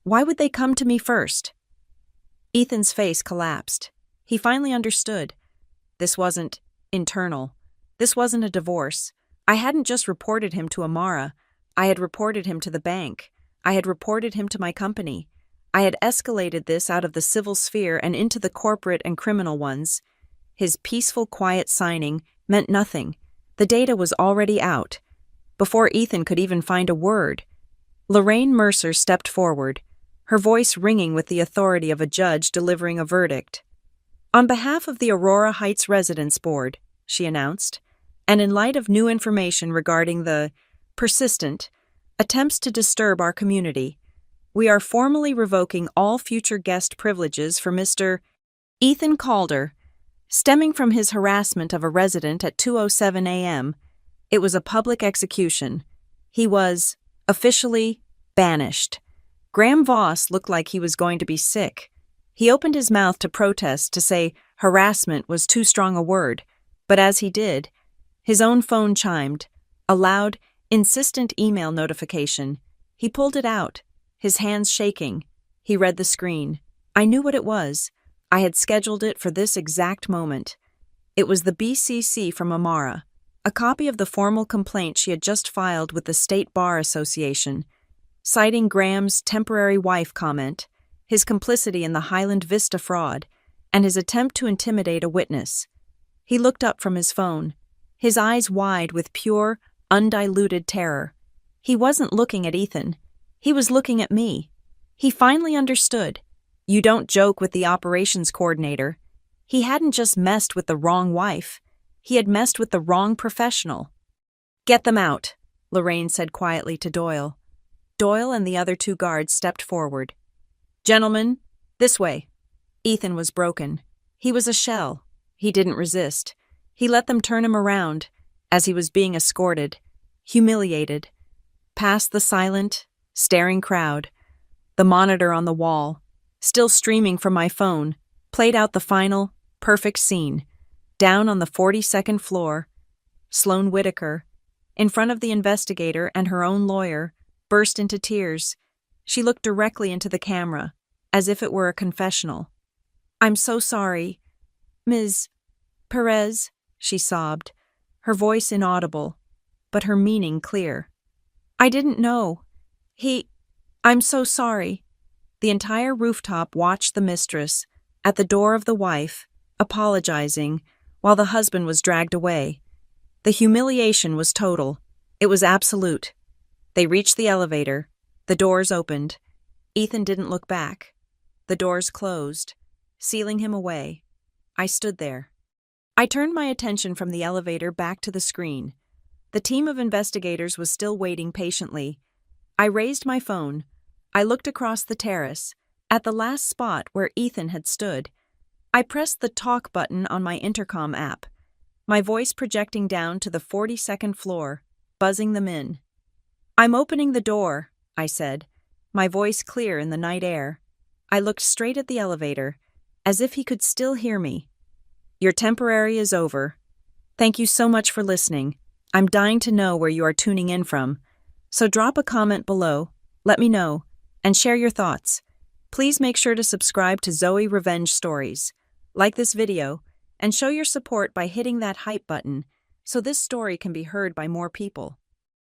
Why would they come to me first? Ethan's face collapsed. He finally understood. This wasn't internal. This wasn't a divorce. I hadn't just reported him to Amara. I had reported him to the bank. I had reported him to my company. I had escalated this out of the civil sphere and into the corporate and criminal ones. His peaceful, quiet signing meant nothing. The data was already out. Before Ethan could even find a word, Lorraine Mercer stepped forward, her voice ringing with the authority of a judge delivering a verdict. On behalf of the Aurora Heights Residence Board, she announced, and in light of new information regarding the persistent attempts to disturb our community, we are formally revoking all future guest privileges for Mr. Ethan Calder, stemming from his harassment of a resident at 2:07 a.m. It was a public execution. He was officially banished. Graham Voss looked like he was going to be sick. He opened his mouth to protest, to say harassment was too strong a word, but as he did, his own phone chimed, a loud, insistent email notification. He pulled it out, his hands shaking. He read the screen. I knew what it was. I had scheduled it for this exact moment. It was the BCC from Amara, a copy of the formal complaint she had just filed with the State Bar Association, citing Graham's temporary wife comment, his complicity in the Highland Vista fraud, and his attempt to intimidate a witness. He looked up from his phone, his eyes wide with pure, undiluted terror. He wasn't looking at Ethan. He was looking at me. He finally understood. You don't joke with the operations coordinator. He hadn't just messed with the wrong wife. He had messed with the wrong professional. Get them out, Lorraine said quietly to Doyle. Doyle and the other two guards stepped forward. Gentlemen, this way. Ethan was broken. He was a shell. He didn't resist. He let them turn him around as he was being escorted, humiliated, past the silent, staring crowd. The monitor on the wall, still streaming from my phone, played out the final, perfect scene. Down on the 42nd floor, Sloane Whitaker, in front of the investigator and her own lawyer, burst into tears. She looked directly into the camera, as if it were a confessional. I'm so sorry, Ms. Perez, she sobbed, her voice inaudible, but her meaning clear. I didn't know. I'm so sorry. The entire rooftop watched the mistress, at the door of the wife, apologizing, while the husband was dragged away. The humiliation was total. It was absolute. They reached the elevator. The doors opened. Ethan didn't look back. The doors closed, sealing him away. I stood there. I turned my attention from the elevator back to the screen. The team of investigators was still waiting patiently. I raised my phone. I looked across the terrace, at the last spot where Ethan had stood. I pressed the talk button on my intercom app, my voice projecting down to the 42nd floor, buzzing them in. I'm opening the door, I said, my voice clear in the night air. I looked straight at the elevator, as if he could still hear me. Your temporary is over. Thank you so much for listening. I'm dying to know where you are tuning in from. So drop a comment below, let me know, and share your thoughts. Please make sure to subscribe to Zoe Revenge Stories. Like this video, and show your support by hitting that hype button so this story can be heard by more people.